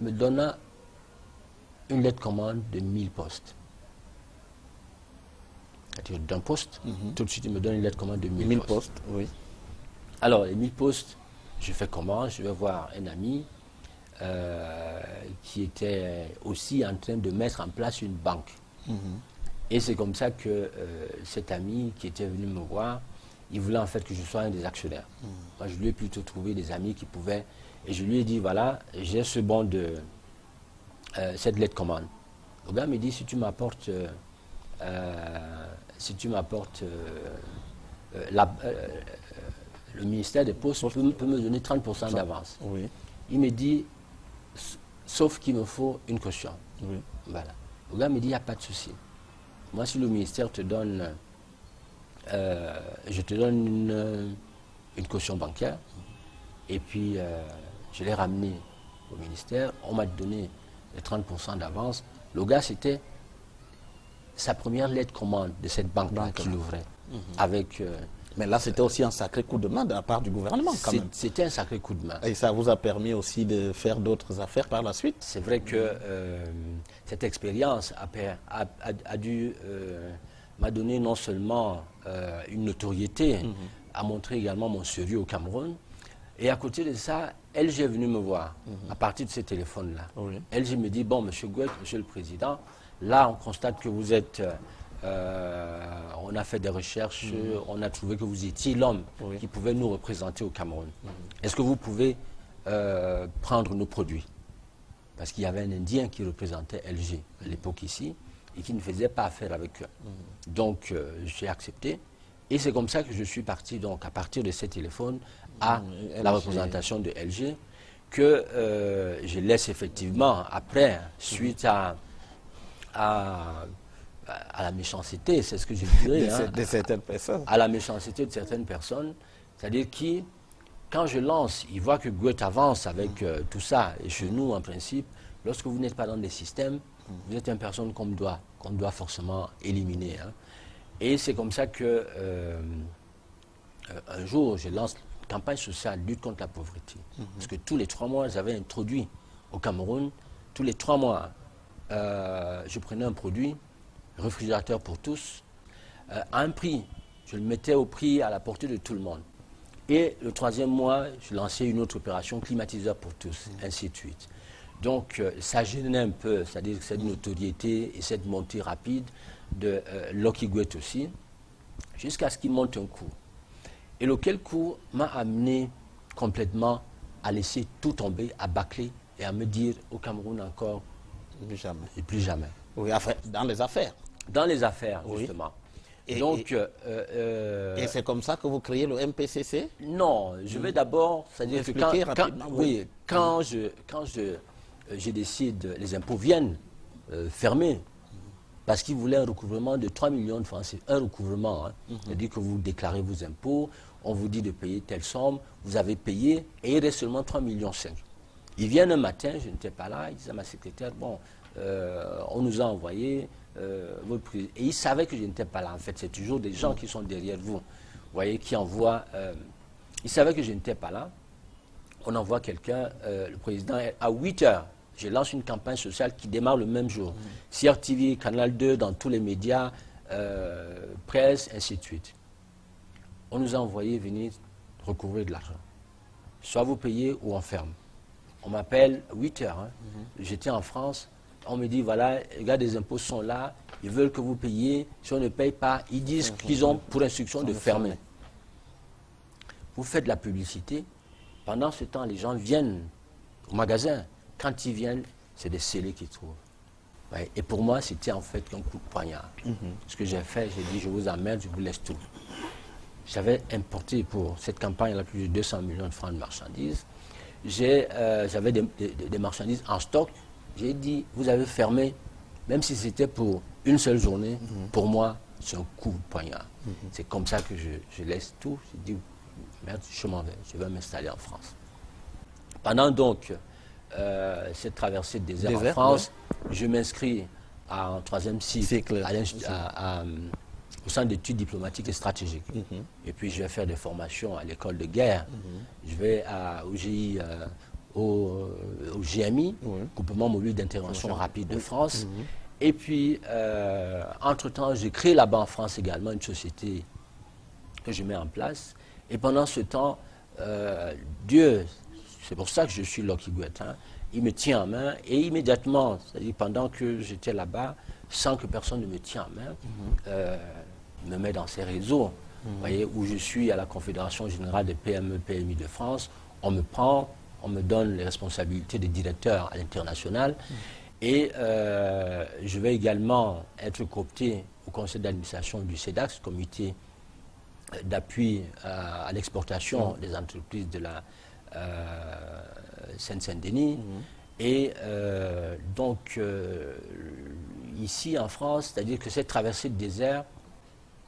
me donna une lettre commande de 1000 postes. C'est-à-dire d'un poste, tout de suite il me donne une lettre commande de 1000 postes. Oui. Alors, les 1000 postes, je fais comment? Je vais voir un ami qui était aussi en train de mettre en place une banque. Et c'est comme ça que cet ami qui était venu me voir, il voulait en fait que je sois un des actionnaires. Moi, je lui ai plutôt trouvé des amis qui pouvaient... Et je lui ai dit, voilà, j'ai ce bon de cette lettre commande. Le gars me dit, si tu m'apportes le ministère des Postes peut me donner 30% d'avance. Oui. Il me dit, sauf qu'il me faut une caution. Oui. Voilà. Le gars me dit, il n'y a pas de souci. Moi, si le ministère te donne, je te donne une caution bancaire, et puis je l'ai ramené au ministère, on m'a donné les 30% d'avance. Le gars, c'était sa première lettre commande de cette banque-là qu'il ouvrait. Avec, mais là, c'était aussi un sacré coup de main de la part du gouvernement, quand même. C'était un sacré coup de main. Et ça vous a permis aussi de faire d'autres affaires par la suite? C'est vrai que cette expérience m'a donné non seulement une notoriété, a montré également mon sérieux au Cameroun. Et à côté de ça, LG est venu me voir à partir de ce téléphone-là. Oui. LG me dit, bon, monsieur Gouet, monsieur le président, là, on constate que vous êtes... on a fait des recherches, on a trouvé que vous étiez l'homme qui pouvait nous représenter au Cameroun. Est-ce que vous pouvez prendre nos produits? Parce qu'il y avait un Indien qui représentait LG à l'époque ici et qui ne faisait pas affaire avec eux. Donc, j'ai accepté. Et c'est comme ça que je suis parti, donc, à partir de ce téléphone, à la représentation de LG, que je laisse effectivement, après, suite à la méchanceté, c'est ce que je dirais, de certaines personnes. À la méchanceté de certaines personnes, c'est-à-dire qui, quand je lance, ils voient que Gouet avance avec tout ça. Et chez nous, en principe, lorsque vous n'êtes pas dans des systèmes, vous êtes une personne qu'on doit forcément éliminer. Et c'est comme ça que un jour, je lance une campagne sociale, lutte contre la pauvreté. Parce que tous les 3 mois, j'avais introduit au Cameroun, tous les 3 mois, je prenais un produit, réfrigérateur pour tous, à un prix. Je le mettais au prix à la portée de tout le monde. Et le 3e mois, je lançais une autre opération, climatiseur pour tous, ainsi de suite. Donc, ça gênait un peu, c'est-à-dire cette notoriété et cette montée rapide de Lucky Gouet aussi, jusqu'à ce qu'il monte un coup. Et lequel coup m'a amené complètement à laisser tout tomber, à bâcler et à me dire au Cameroun encore, plus jamais. Et plus jamais. Oui, dans les affaires. Dans les affaires, justement. Et, donc, et c'est comme ça que vous créez le MPCC? Non, je vais d'abord, c'est-à-dire que quand je décide, les impôts viennent fermer, parce qu'ils voulaient un recouvrement de 3 millions de francs. C'est un recouvrement. C'est-à-dire que vous déclarez vos impôts, on vous dit de payer telle somme, vous avez payé, et il reste seulement 3,5 millions. Ils viennent un matin, je n'étais pas là, ils disent à ma secrétaire, bon, on nous a envoyé votre prix. Et ils savaient que je n'étais pas là. En fait, c'est toujours des gens qui sont derrière vous, voyez, qui envoient. Ils savaient que je n'étais pas là. On envoie quelqu'un, le président, à 8 heures. Je lance une campagne sociale qui démarre le même jour. CRTV, Canal 2, dans tous les médias, presse, ainsi de suite. On nous a envoyé venir recouvrir de l'argent. Soit vous payez ou on ferme. On m'appelle 8 heures. J'étais en France. On me dit, voilà, les gars des impôts sont là. Ils veulent que vous payiez. Si on ne paye pas, ils disent qu'ils ont pour instruction de fermer. Vous faites de la publicité. Pendant ce temps, les gens viennent au magasin. Quand ils viennent, c'est des scellés qu'ils trouvent. Ouais. Et pour moi, c'était en fait un coup de poignard. Ce que j'ai fait, j'ai dit, je vous emmerde, je vous laisse tout. J'avais importé pour cette campagne là plus de 200 millions de francs de marchandises. J'avais des marchandises en stock. J'ai dit, vous avez fermé, même si c'était pour une seule journée, pour moi, c'est un coup de poignard. C'est comme ça que je laisse tout. Je dis, merde, je m'en vais, je vais m'installer en France. Pendant donc cette traversée de désert en France, je m'inscris en 3e cycle au centre d'études diplomatiques et stratégiques. Et puis je vais faire des formations à l'école de guerre. Je vais au GI, au GMI, Groupement mobile d'intervention rapide de France. Et puis, entre-temps, j'ai créé là-bas en France également une société que je mets en place. Et pendant ce temps, Dieu, c'est pour ça que je suis Lucky Gouet, il me tient en main et immédiatement, c'est-à-dire pendant que j'étais là-bas, sans que personne ne me tienne en main, me met dans ces réseaux, voyez, où je suis à la Confédération Générale des PME, PMI de France. On me prend, on me donne les responsabilités de directeur à l'international. Et je vais également être coopté au conseil d'administration du CEDAX, comité d'appui à l'exportation des entreprises de la Seine-Saint-Denis. Et donc, ici en France, c'est-à-dire que cette traversée de désert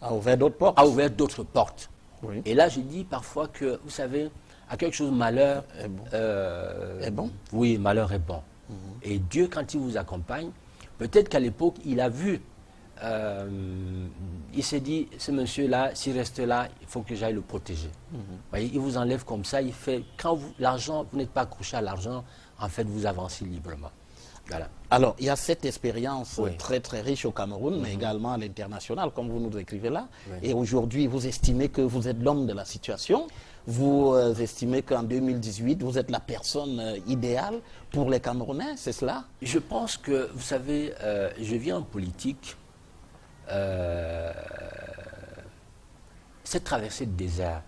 a ouvert d'autres portes. A ouvert d'autres portes. Oui. Et là, je dis parfois que, vous savez, à quelque chose, malheur est bon. Oui, malheur est bon. Et Dieu, quand il vous accompagne, peut-être qu'à l'époque, il a vu, il s'est dit, ce monsieur-là, s'il reste là, il faut que j'aille le protéger. Voyez, il vous enlève comme ça, il fait, quand l'argent, vous n'êtes pas accroché à l'argent, en fait, vous avancez librement. Voilà. Alors, il y a cette expérience Oui. très très riche au Cameroun, mais également à l'international, comme vous nous décrivez là. Oui. Et aujourd'hui, vous estimez que vous êtes l'homme de la situation. Vous estimez qu'en 2018, vous êtes la personne idéale pour les Camerounais, c'est cela? Je pense que, vous savez, je vis en politique. Cette traversée de désert,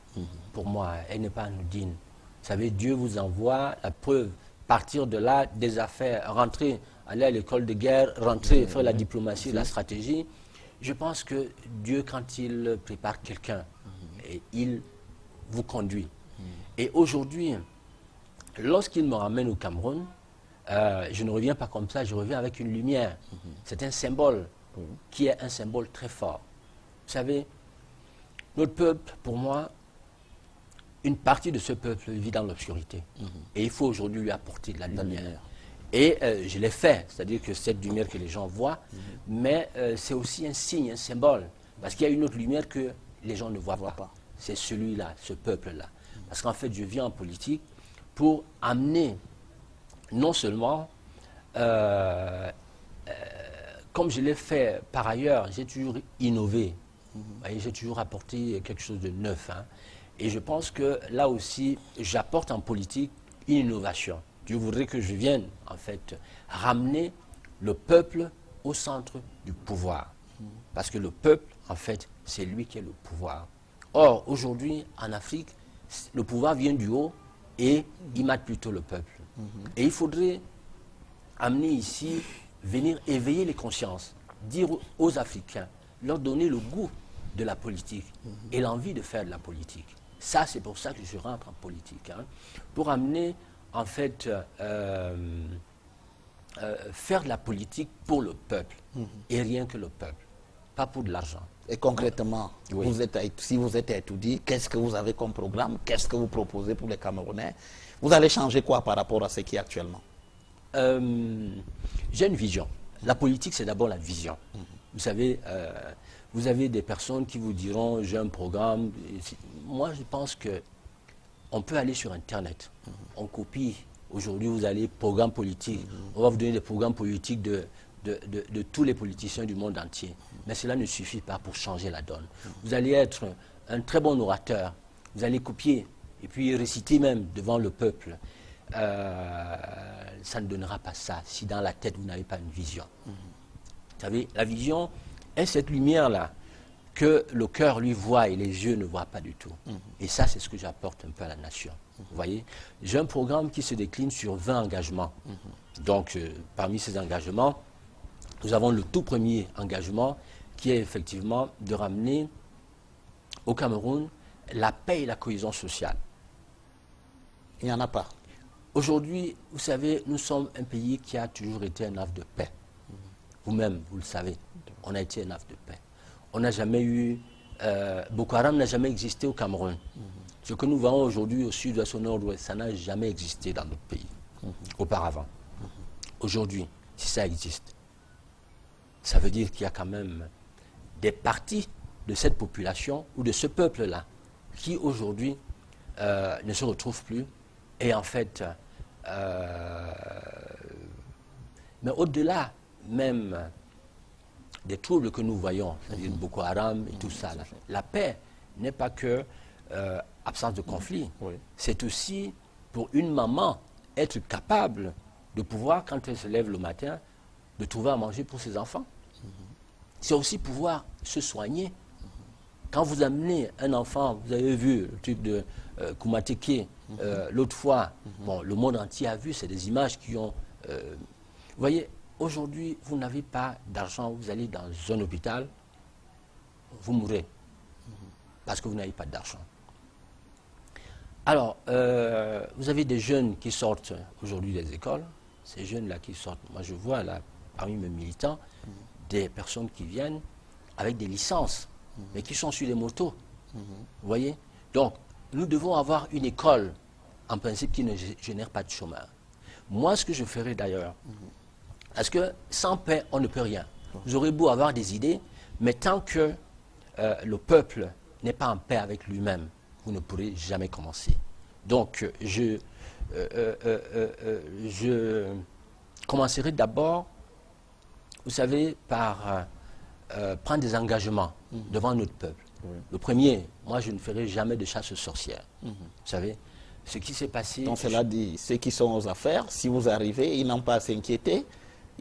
pour moi, elle n'est pas anodine. Vous savez, Dieu vous envoie la preuve. Partir de là, des affaires, rentrer, aller à l'école de guerre, rentrer, faire la diplomatie, la stratégie. Je pense que Dieu, quand il prépare quelqu'un, il vous conduit. Et aujourd'hui, lorsqu'il me ramène au Cameroun, je ne reviens pas comme ça, je reviens avec une lumière. C'est un symbole qui est un symbole très fort. Vous savez, notre peuple, pour moi, une partie de ce peuple vit dans l'obscurité. Et il faut aujourd'hui lui apporter de la lumière. Et je l'ai fait, c'est-à-dire que cette lumière que les gens voient, mais c'est aussi un signe, un symbole. Parce qu'il y a une autre lumière que les gens ne voient pas. C'est celui-là, ce peuple-là. Parce qu'en fait, je viens en politique pour amener, non seulement, comme je l'ai fait par ailleurs, j'ai toujours innové. J'ai toujours apporté quelque chose de neuf. Et je pense que là aussi, j'apporte en politique une innovation. Dieu voudrait que je vienne, en fait, ramener le peuple au centre du pouvoir. Parce que le peuple, en fait, c'est lui qui est le pouvoir. Or, aujourd'hui, en Afrique, le pouvoir vient du haut et il mate plutôt le peuple. Et il faudrait amener ici, venir éveiller les consciences, dire aux Africains, leur donner le goût de la politique et l'envie de faire de la politique. Ça, c'est pour ça que je rentre en politique. Pour amener, en fait, faire de la politique pour le peuple. Et rien que le peuple. Pas pour de l'argent. Et concrètement, Oui. si vous êtes étudié, qu'est-ce que vous avez comme programme? Qu'est-ce que vous proposez pour les Camerounais? Vous allez changer quoi par rapport à ce qui est actuellement? J'ai une vision. La politique, c'est d'abord la vision. Vous savez, vous avez des personnes qui vous diront, j'ai un programme. Moi, je pense qu'on peut aller sur Internet. On copie. Aujourd'hui, vous allez, programme politique. On va vous donner des programmes politiques de tous les politiciens du monde entier. Mais cela ne suffit pas pour changer la donne. Vous allez être un très bon orateur. Vous allez copier et puis réciter même devant le peuple. Ça ne donnera pas ça si dans la tête vous n'avez pas une vision. Vous savez, la vision est cette lumière-là que le cœur lui voit et les yeux ne voient pas du tout. Et ça, c'est ce que j'apporte un peu à la nation. Vous voyez, j'ai un programme qui se décline sur 20 engagements. Donc, parmi ces engagements, nous avons le tout premier engagement qui est effectivement de ramener au Cameroun la paix et la cohésion sociale. Il n'y en a pas. Aujourd'hui, vous savez, nous sommes un pays qui a toujours été un havre de paix. Vous-même, vous le savez, on a été un havre de paix. On n'a jamais eu... Boko Haram n'a jamais existé au Cameroun. Ce que nous voyons aujourd'hui au sud-ouest, au nord-ouest, ça n'a jamais existé dans notre pays, auparavant. Aujourd'hui, si ça existe, ça veut dire qu'il y a quand même des parties de cette population ou de ce peuple-là qui aujourd'hui ne se retrouvent plus. Et en fait, mais au-delà même des troubles que nous voyons, c'est-à-dire Boko Haram et tout ça, la paix n'est pas que absence de conflit. C'est aussi pour une maman être capable de pouvoir, quand elle se lève le matin, de trouver à manger pour ses enfants. C'est aussi pouvoir se soigner. Quand vous amenez un enfant, vous avez vu le truc de Koumateke l'autre fois, bon, le monde entier a vu, c'est des images qui ont... vous voyez, aujourd'hui, vous n'avez pas d'argent, vous allez dans un hôpital, vous mourrez. parce que vous n'avez pas d'argent. Alors, vous avez des jeunes qui sortent aujourd'hui des écoles. Ces jeunes-là qui sortent, moi je vois là, parmi mes militants, des personnes qui viennent avec des licences, mais qui sont sur des motos. Vous voyez? Donc, nous devons avoir une école, en principe, qui ne génère pas de chômage. Moi, ce que je ferai d'ailleurs, parce que sans paix, on ne peut rien. Vous aurez beau avoir des idées, mais tant que le peuple n'est pas en paix avec lui-même, vous ne pourrez jamais commencer. Donc, je commencerai d'abord, vous savez, par prendre des engagements devant notre peuple. Oui. Le premier, moi, je ne ferai jamais de chasse aux sorcières. Vous savez, ce qui s'est passé... Donc, cela dit, ceux qui sont aux affaires, si vous arrivez, ils n'ont pas à s'inquiéter.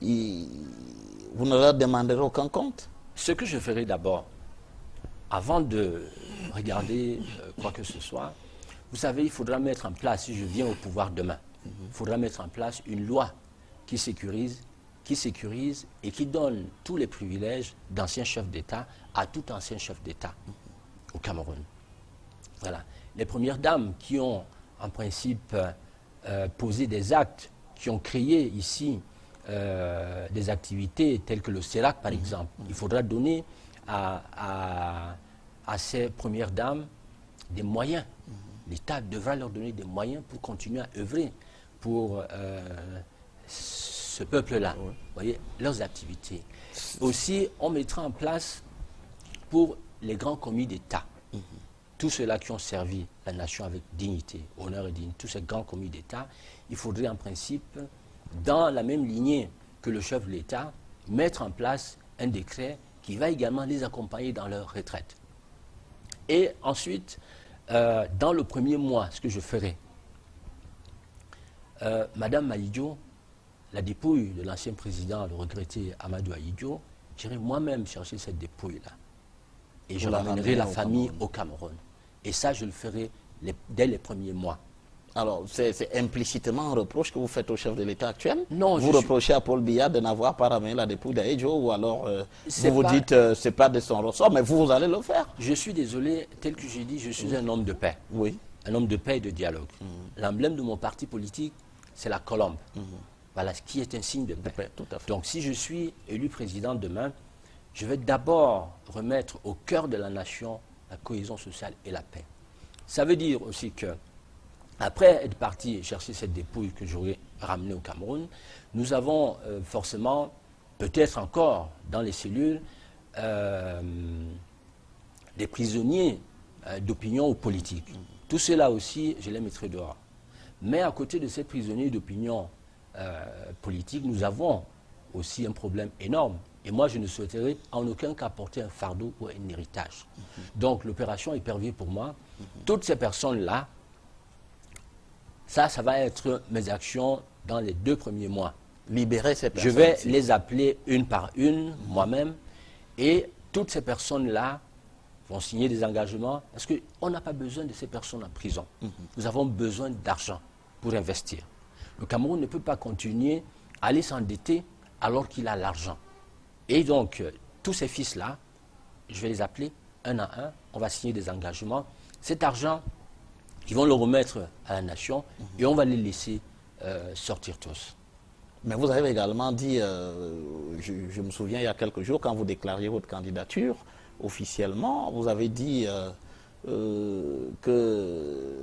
Vous ne leur demanderez aucun compte. Ce que je ferai d'abord, avant de regarder quoi que ce soit, vous savez, il faudra mettre en place, si je viens au pouvoir demain, il faudra mettre en place une loi qui sécurise et qui donne tous les privilèges d'anciens chefs d'État à tout ancien chef d'État au Cameroun. Voilà. Les premières dames qui ont, en principe, posé des actes, qui ont créé ici des activités telles que le CERAC, par exemple, il faudra donner à ces premières dames des moyens. L'État devra leur donner des moyens pour continuer à œuvrer pour ce peuple-là. Vous voyez, leurs activités. Aussi, on mettra en place pour les grands commis d'État, tous ceux-là qui ont servi la nation avec dignité, honneur et dignité, tous ces grands commis d'État, il faudrait en principe, dans la même lignée que le chef de l'État, mettre en place un décret qui va également les accompagner dans leur retraite. Et ensuite, dans le premier mois, ce que je ferai, Madame Ahidjo, la dépouille de l'ancien président, le regretté Amadou Ahidjo, j'irai moi-même chercher cette dépouille-là. Et je ramènerai la famille au Cameroun. Et ça, je le ferai dès les premiers mois. Alors, c'est implicitement un reproche que vous faites au chef de l'État actuel? Non, vous reprochez à Paul Biya de n'avoir pas ramené la dépouille d'Ahidjo, ou alors vous dites c'est pas de son ressort, mais vous allez le faire? Je suis désolé, tel que j'ai dit, je suis un homme de paix. Oui. Un homme de paix et de dialogue. L'emblème de mon parti politique, c'est la colombe. Voilà, ce qui est un signe de paix. Tout à fait. Donc, si je suis élu président demain, je vais d'abord remettre au cœur de la nation la cohésion sociale et la paix. Ça veut dire aussi que, après être parti chercher cette dépouille que j'aurais ramenée au Cameroun, nous avons forcément, peut-être encore dans les cellules, des prisonniers d'opinion ou politique. Tout cela aussi, je les mettrai dehors. Mais à côté de ces prisonniers d'opinion politique, nous avons aussi un problème énorme. Et moi, je ne souhaiterais en aucun cas porter un fardeau ou un héritage. Donc, l'opération Épervier, pour moi, toutes ces personnes-là, ça va être mes actions dans les 2 premiers mois. Libérer ces personnes. Je vais les appeler une par une, moi-même, et toutes ces personnes-là vont signer des engagements, parce qu'on n'a pas besoin de ces personnes en prison. Nous avons besoin d'argent pour investir. Le Cameroun ne peut pas continuer à aller s'endetter alors qu'il a l'argent. Et donc, tous ces fils-là, je vais les appeler un à un, on va signer des engagements. Cet argent, ils vont le remettre à la nation et on va les laisser sortir tous. Mais vous avez également dit, je me souviens il y a quelques jours, quand vous déclariez votre candidature officiellement, vous avez dit que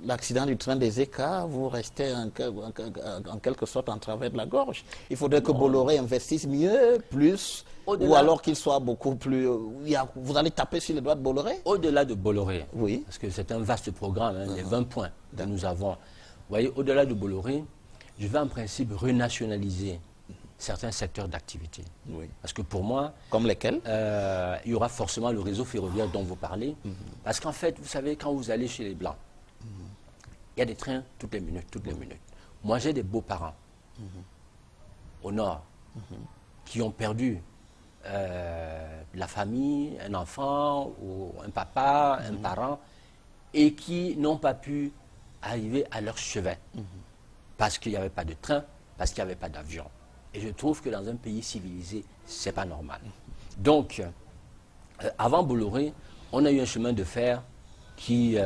l'accident du train des ECA vous restait en quelque sorte en travers de la gorge. Il faudrait que Bolloré investisse mieux, plus, ou alors qu'il soit beaucoup plus... vous allez taper sur les doigts de Bolloré? Au-delà de Bolloré, oui. Parce que c'est un vaste programme, les 20 points que nous avons. Vous voyez, au-delà de Bolloré, je vais en principe renationaliser certains secteurs d'activité. Oui. Parce que pour moi... Comme lesquels? Il y aura forcément le réseau ferroviaire dont vous parlez. Parce qu'en fait, vous savez, quand vous allez chez les Blancs, il y a des trains toutes les minutes, Moi, j'ai des beaux-parents au nord qui ont perdu la famille, un enfant, ou un papa, un parent, et qui n'ont pas pu arriver à leur chevet. Parce qu'il n'y avait pas de train, parce qu'il n'y avait pas d'avion. Et je trouve que dans un pays civilisé, ce n'est pas normal. Donc, avant Bolloré, on a eu un chemin de fer qui,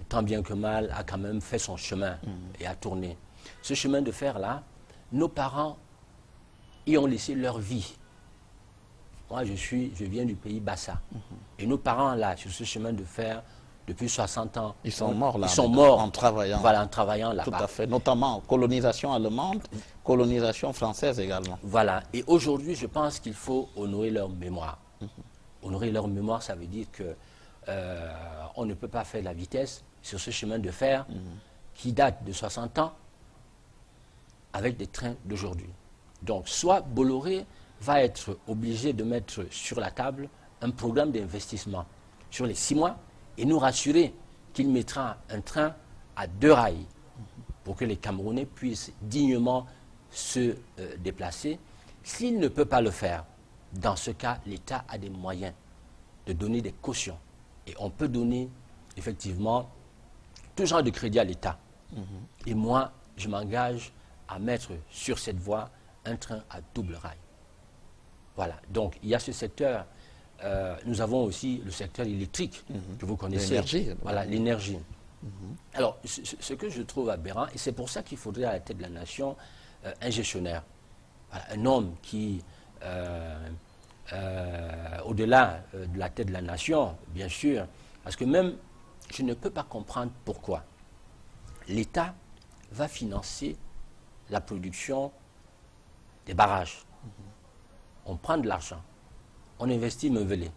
tant bien que mal, a quand même fait son chemin et a tourné. Ce chemin de fer-là, nos parents y ont laissé leur vie. Moi, je viens du pays Bassa. Et nos parents, là, sur ce chemin de fer, depuis 60 ans, ils sont morts là. Ils sont morts en travaillant. Voilà, en travaillant là-bas. Tout à fait. Notamment colonisation allemande, colonisation française également. Voilà. Et aujourd'hui, je pense qu'il faut honorer leur mémoire. Honorer leur mémoire, ça veut dire que on ne peut pas faire la vitesse sur ce chemin de fer qui date de 60 ans avec des trains d'aujourd'hui. Donc, soit Bolloré va être obligé de mettre sur la table un programme d'investissement sur les 6 mois et nous rassurer qu'il mettra un train à 2 rails pour que les Camerounais puissent dignement se déplacer. S'il ne peut pas le faire, dans ce cas, l'État a des moyens de donner des cautions. Et on peut donner effectivement tout genre de crédit à l'État. Et moi, je m'engage à mettre sur cette voie un train à double rail. Voilà, donc il y a ce secteur. Nous avons aussi le secteur électrique que vous connaissez. L'énergie. Voilà, l'énergie. Alors, ce que je trouve aberrant, et c'est pour ça qu'il faudrait à la tête de la nation un gestionnaire, voilà, un homme qui, au-delà de la tête de la nation, bien sûr, parce que même, je ne peux pas comprendre pourquoi l'État va financer la production des barrages. On prend de l'argent, on investit Mevele,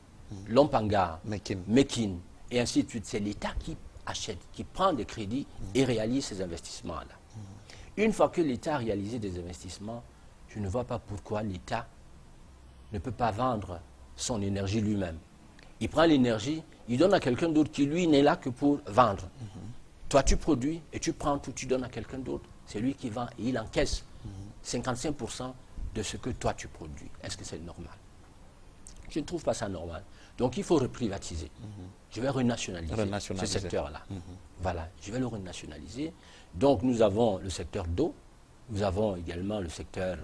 Lompanga, Mekin, et ainsi de suite. C'est l'État qui achète, qui prend des crédits et réalise ces investissements-là. Une fois que l'État a réalisé des investissements, je ne vois pas pourquoi l'État ne peut pas vendre son énergie lui-même. Il prend l'énergie, il donne à quelqu'un d'autre qui, lui, n'est là que pour vendre. Toi, tu produis et tu prends tout, tu donnes à quelqu'un d'autre. C'est lui qui vend et il encaisse 55% de ce que toi, tu produis. Est-ce que c'est normal? Je ne trouve pas ça normal. Donc, il faut reprivatiser. Je vais renationaliser ce secteur-là. Voilà, je vais le renationaliser. Donc, nous avons le secteur d'eau, nous avons également le secteur,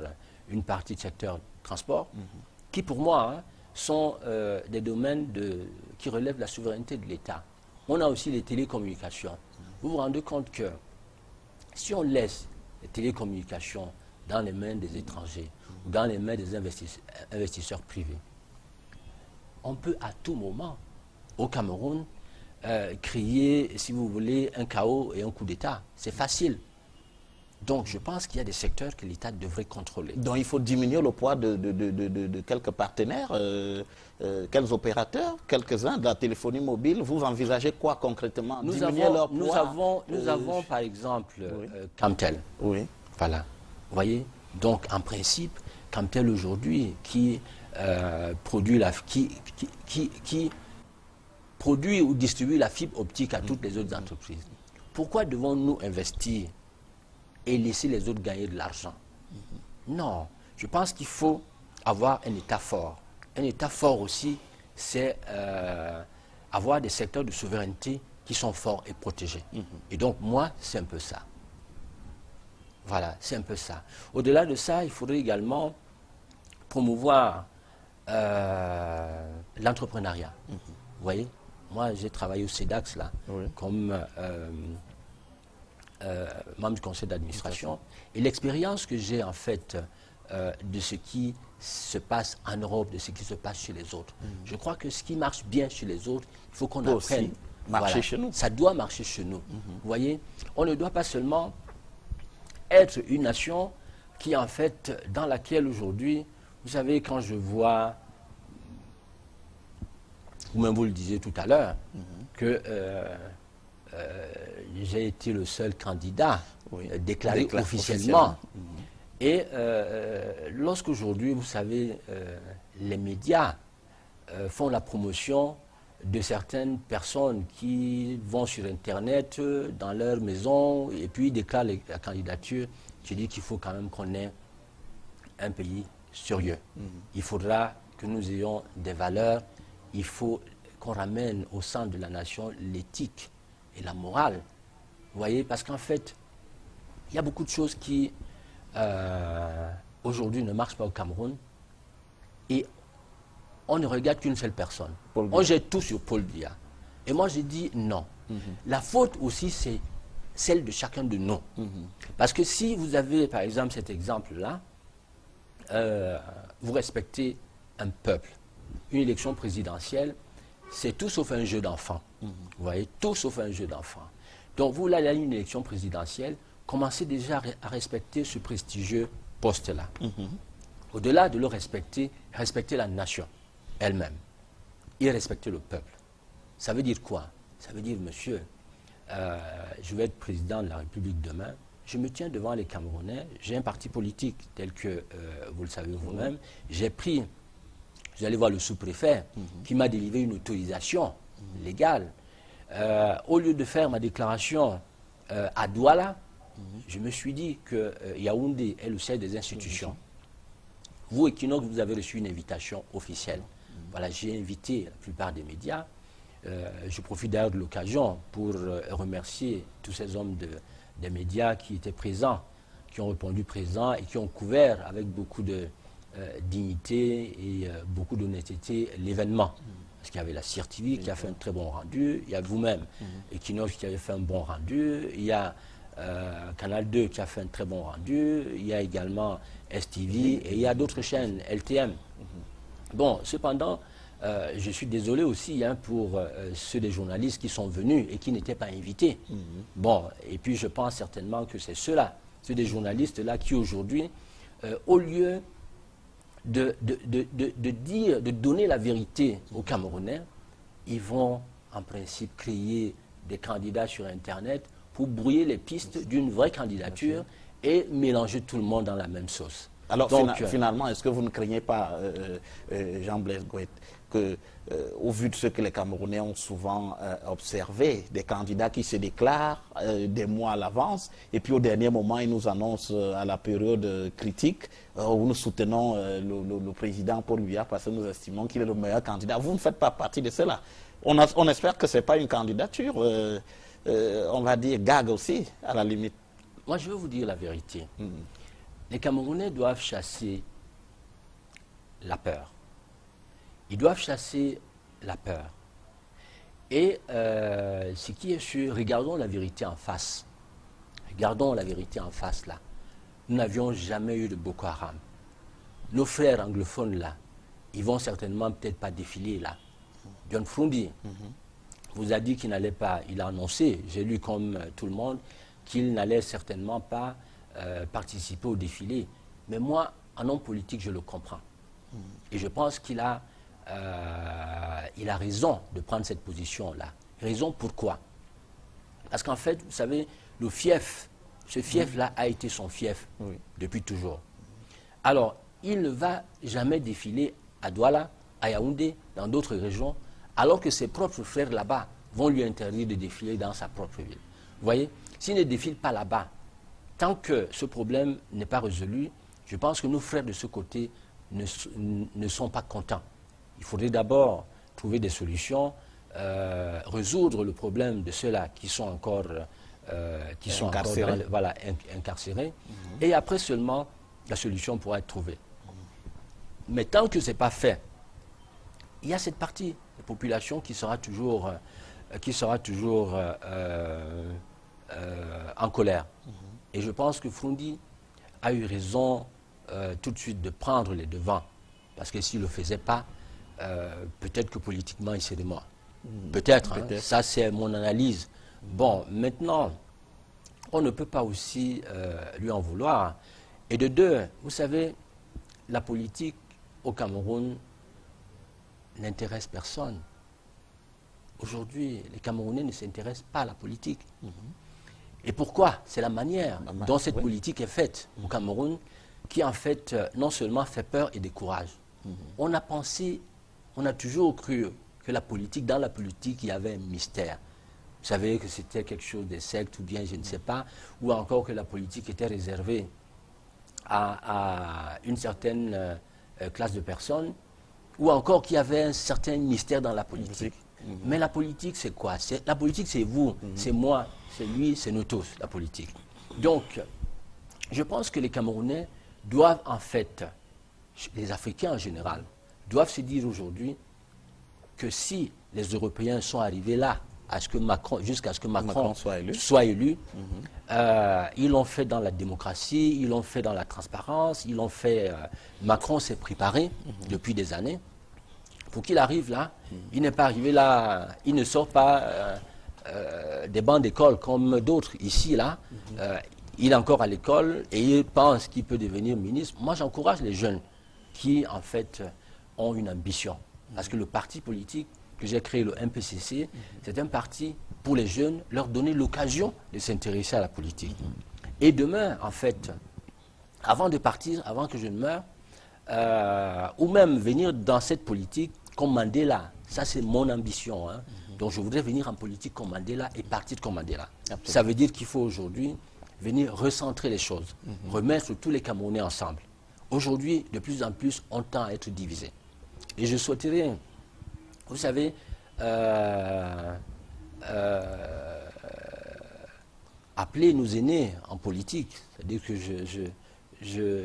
une partie du secteur transport, qui, pour moi, hein, sont des domaines qui relèvent de la souveraineté de l'État. On a aussi les télécommunications. Vous vous rendez compte que si on laisse les télécommunications dans les mains des étrangers ou dans les mains des investisseurs privés, on peut à tout moment, au Cameroun, créer, si vous voulez, un chaos et un coup d'État. C'est facile. Donc, je pense qu'il y a des secteurs que l'État devrait contrôler. Donc, il faut diminuer le poids de quelques partenaires, quels opérateurs, quelques-uns de la téléphonie mobile. Vous envisagez quoi concrètement? Diminuer leur poids? Nous avons, par exemple, Camtel. Oui. Voilà. Vous voyez? Donc, en principe, Camtel aujourd'hui, qui produit produit ou distribue la fibre optique à toutes les autres entreprises. Pourquoi devons-nous investir et laisser les autres gagner de l'argent? Non, je pense qu'il faut avoir un État fort. Un État fort aussi, c'est avoir des secteurs de souveraineté qui sont forts et protégés. Et donc, moi, c'est un peu ça. Voilà, c'est un peu ça. Au-delà de ça, il faudrait également promouvoir l'entrepreneuriat. Vous voyez, moi, j'ai travaillé au CEDAX, là, comme membre du conseil d'administration. Et l'expérience que j'ai, en fait, de ce qui se passe en Europe, de ce qui se passe chez les autres. Je crois que ce qui marche bien chez les autres, il faut qu'on apprenne. Marcher chez nous. Ça doit marcher chez nous. Vous voyez, on ne doit pas seulement être une nation qui, en fait, dans laquelle aujourd'hui, vous savez, quand je vois, vous-même vous le disiez tout à l'heure, que j'ai été le seul candidat déclaré officiellement. Et lorsqu'aujourd'hui, vous savez, les médias font la promotion de certaines personnes qui vont sur Internet, dans leur maison, et puis déclarent la candidature, je dis qu'il faut quand même qu'on ait un pays sérieux. Il faudra que nous ayons des valeurs, il faut qu'on ramène au centre de la nation l'éthique et la morale. Vous voyez, parce qu'en fait, il y a beaucoup de choses qui, aujourd'hui, ne marchent pas au Cameroun. Et on ne regarde qu'une seule personne. Paul Biya. On jette tout sur Paul Biya. Et moi, j'ai dit non. La faute aussi, c'est celle de chacun de nous. Parce que si vous avez, par exemple, cet exemple-là, vous respectez un peuple. Une élection présidentielle, c'est tout sauf un jeu d'enfant. Vous voyez, tout sauf un jeu d'enfant. Donc, vous, là, il y a une élection présidentielle, commencez déjà à respecter ce prestigieux poste-là. Au-delà de le respecter, respecter la nation elle-même et respecter le peuple. Ça veut dire quoi? Ça veut dire, monsieur, je vais être président de la République demain, je me tiens devant les Camerounais, j'ai un parti politique tel que vous le savez vous-même, j'ai pris, vous allez voir le sous-préfet qui m'a délivré une autorisation légale. Au lieu de faire ma déclaration à Douala, je me suis dit que Yaoundé est le siège des institutions. Vous, Equinox, vous avez reçu une invitation officielle. Voilà, j'ai invité la plupart des médias. Je profite d'ailleurs de l'occasion pour remercier tous ces hommes des médias qui étaient présents, qui ont répondu présents et qui ont couvert avec beaucoup de dignité et beaucoup d'honnêteté l'événement. Parce qu'il y avait la CIR TV qui a fait un très bon rendu, il y a vous-même, Equinox qui avait fait un bon rendu, il y a Canal 2 qui a fait un très bon rendu, il y a également STV et il y a d'autres chaînes, LTM. Bon, cependant, je suis désolé aussi pour ceux des journalistes qui sont venus et qui n'étaient pas invités. Bon, et puis je pense certainement que c'est ceux-là, ceux des journalistes-là qui aujourd'hui, au lieu de donner la vérité aux Camerounais, ils vont en principe créer des candidats sur Internet pour brouiller les pistes d'une vraie candidature et mélanger tout le monde dans la même sauce. Alors donc, finalement, est-ce que vous ne craignez pas, Jean-Blaise Goët, que, au vu de ce que les Camerounais ont souvent observé, des candidats qui se déclarent des mois à l'avance, et puis au dernier moment, ils nous annoncent à la période critique, où nous soutenons le président Paul Biya parce que nous estimons qu'il est le meilleur candidat. Vous ne faites pas partie de cela. On espère que ce n'est pas une candidature, on va dire gag aussi, à la limite. Moi, je veux vous dire la vérité. Les Camerounais doivent chasser la peur. Ils doivent chasser la peur. Et ce qui est sûr, regardons la vérité en face. Regardons la vérité en face là. Nous n'avions jamais eu de Boko Haram. Nos frères anglophones là, ils vont certainement peut-être pas défiler là. John Frundi vous a dit qu'il n'allait pas, il a annoncé, j'ai lu comme tout le monde, qu'il n'allait certainement pas participer au défilé. Mais moi, en homme politique, je le comprends. Et je pense qu'il a raison de prendre cette position-là. Raison pourquoi? Parce qu'en fait, vous savez, le fief, ce fief-là a été son fief depuis toujours. Alors, il ne va jamais défiler à Douala, à Yaoundé, dans d'autres régions, alors que ses propres frères là-bas vont lui interdire de défiler dans sa propre ville. Vous voyez, s'il ne défile pas là-bas, tant que ce problème n'est pas résolu, je pense que nos frères de ce côté ne sont pas contents. Il faudrait d'abord trouver des solutions, résoudre le problème de ceux-là qui sont encore, incarcérés. Et après seulement, la solution pourra être trouvée. Mais tant que ce n'est pas fait, il y a cette partie de population qui sera toujours en colère. Et je pense que Frundi a eu raison tout de suite de prendre les devants. Parce que s'il ne le faisait pas, peut-être que politiquement il serait mort. Peut-être, hein, ça c'est mon analyse. Bon, maintenant, on ne peut pas aussi lui en vouloir. Et de deux, vous savez, la politique au Cameroun n'intéresse personne. Aujourd'hui, les Camerounais ne s'intéressent pas à la politique. Et pourquoi? C'est la manière dont cette politique est faite au Cameroun qui, en fait, non seulement fait peur et décourage. On a pensé, on a toujours cru que la politique, dans la politique, il y avait un mystère. Vous savez que c'était quelque chose de secte ou bien je ne sais pas, ou encore que la politique était réservée à une certaine classe de personnes, ou encore qu'il y avait un certain mystère dans la politique. Mais la politique, c'est quoi? La politique, c'est vous, c'est moi, c'est lui, c'est nous tous, la politique. Donc, je pense que les Camerounais doivent en fait, les Africains en général, doivent se dire aujourd'hui que si les Européens sont arrivés là, jusqu'à ce que Macron soit élu, ils l'ont fait dans la démocratie, ils l'ont fait dans la transparence, ils l'ont fait... Macron s'est préparé depuis des années. Pour qu'il arrive là, il n'est pas arrivé là, il ne sort pas des bancs d'école comme d'autres ici, là. Il est encore à l'école et il pense qu'il peut devenir ministre. Moi, j'encourage les jeunes qui, en fait, ont une ambition. Parce que le parti politique que j'ai créé, le MPCC, c'est un parti pour les jeunes, leur donner l'occasion de s'intéresser à la politique. Et demain, en fait, avant de partir, avant que je ne meure, ou même venir dans cette politique comme Mandela, ça c'est mon ambition. Hein. Donc je voudrais venir en politique comme Mandela et partir comme Mandela. Absolument. Ça veut dire qu'il faut aujourd'hui venir recentrer les choses, remettre tous les Camerounais ensemble. Aujourd'hui, de plus en plus, on tend à être divisé. Et je souhaiterais, vous savez, appeler nos aînés en politique. C'est-à-dire que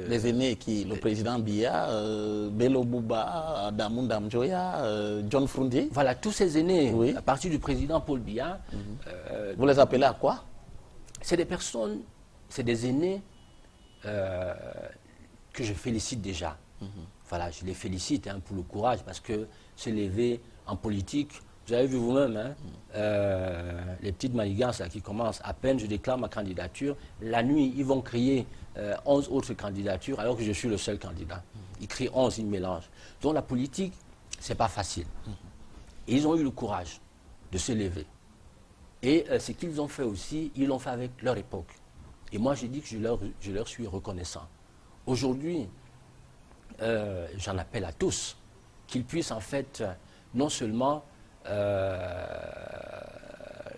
les aînés qui, le président Biya, Bello Bouba, Damoun Damjoya, John Frundi. Voilà, tous ces aînés, oui. À partir du président Paul Biya. Vous les appelez à quoi? C'est des personnes, c'est des aînés que je félicite déjà. Voilà, je les félicite hein, pour le courage, parce que se lever en politique, vous avez vu vous-même, hein, les petites manigances là, qui commencent à peine, je déclare ma candidature, la nuit, ils vont crier 11 autres candidatures, alors que je suis le seul candidat. Ils crient 11, ils mélangent. Donc la politique, c'est pas facile. Et ils ont eu le courage de se lever. Et ce qu'ils ont fait aussi, ils l'ont fait avec leur époque. Et moi, j'ai dit que je leur suis reconnaissant. Aujourd'hui, j'en appelle à tous, qu'ils puissent en fait, non seulement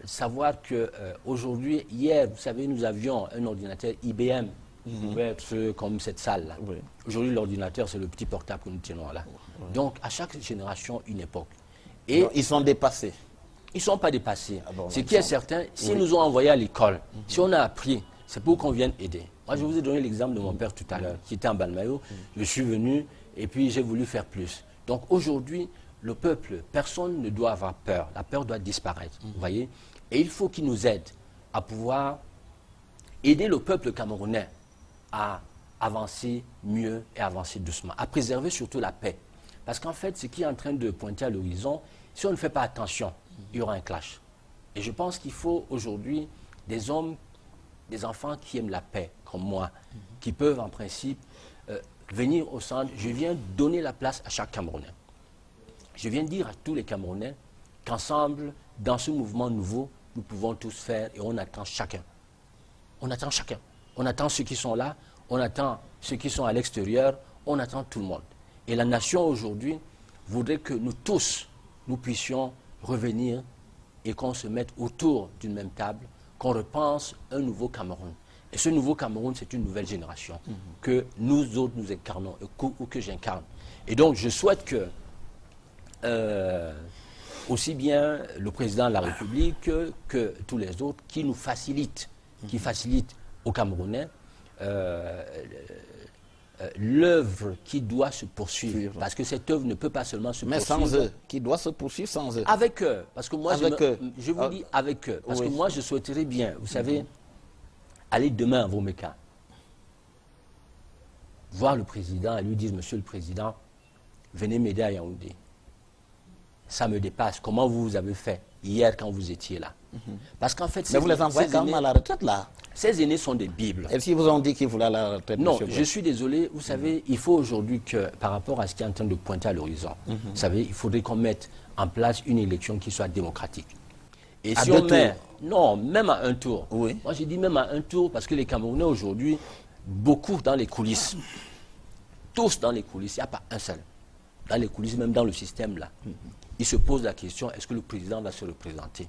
savoir qu'aujourd'hui, hier, vous savez, nous avions un ordinateur IBM, qui pouvait être comme cette salle-là. Oui. Aujourd'hui, l'ordinateur, c'est le petit portable que nous tenons là. Oui. Donc, à chaque génération, une époque. Et donc, ils sont dépassés. Ils ne sont pas dépassés. Ah bon, ce qui est certain, s'ils nous ont envoyés à l'école, si on a appris, c'est pour qu'on vienne aider. Moi, je vous ai donné l'exemple de mon père tout à l'heure, qui était en Balmayo. Je suis venu et puis j'ai voulu faire plus. Donc aujourd'hui, le peuple, personne ne doit avoir peur. La peur doit disparaître, vous voyez. Et il faut qu'il nous aide à pouvoir aider le peuple camerounais à avancer mieux et avancer doucement, à préserver surtout la paix. Parce qu'en fait, ce qui est en train de pointer à l'horizon, si on ne fait pas attention, il y aura un clash. Et je pense qu'il faut aujourd'hui des hommes, des enfants qui aiment la paix, comme moi, qui peuvent en principe venir au centre. Je viens donner la place à chaque Camerounais. Je viens dire à tous les Camerounais qu'ensemble, dans ce mouvement nouveau, nous pouvons tous faire et on attend chacun. On attend chacun. On attend ceux qui sont là, on attend ceux qui sont à l'extérieur, on attend tout le monde. Et la nation aujourd'hui voudrait que nous tous, nous puissions revenir et qu'on se mette autour d'une même table, qu'on repense un nouveau Cameroun. Et ce nouveau Cameroun, c'est une nouvelle génération que nous autres, nous incarnons, ou que j'incarne. Et donc, je souhaite que aussi bien le président de la République que tous les autres, qui nous facilitent, qui facilitent aux Camerounais l'œuvre qui doit se poursuivre. Parce que cette œuvre ne peut pas seulement se poursuivre. Mais sans eux, qui doit se poursuivre sans eux. Avec eux. Parce que moi, je vous dis avec eux. Parce que moi, je souhaiterais bien, vous savez, aller demain à Vomeka, voir le président et lui dire, Monsieur le Président, venez m'aider à Yaoundé. Ça me dépasse. Comment vous avez fait hier quand vous étiez là? Parce qu'en fait, mais vous les envoyez quand même à la retraite là. Ces aînés sont des bibles. Et si vous ont dit qu'ils voulaient à la retraite? Non, je suis désolé. Vous savez, il faut aujourd'hui que, par rapport à ce qui est en train de pointer à l'horizon, vous savez, il faudrait qu'on mette en place une élection qui soit démocratique. Et si on met... Non, même à un tour. Oui. Moi, j'ai dit même à un tour parce que les Camerounais aujourd'hui, beaucoup dans les coulisses, tous dans les coulisses, il n'y a pas un seul. Dans les coulisses, même dans le système là, ils se posent la question, est-ce que le président va se représenter?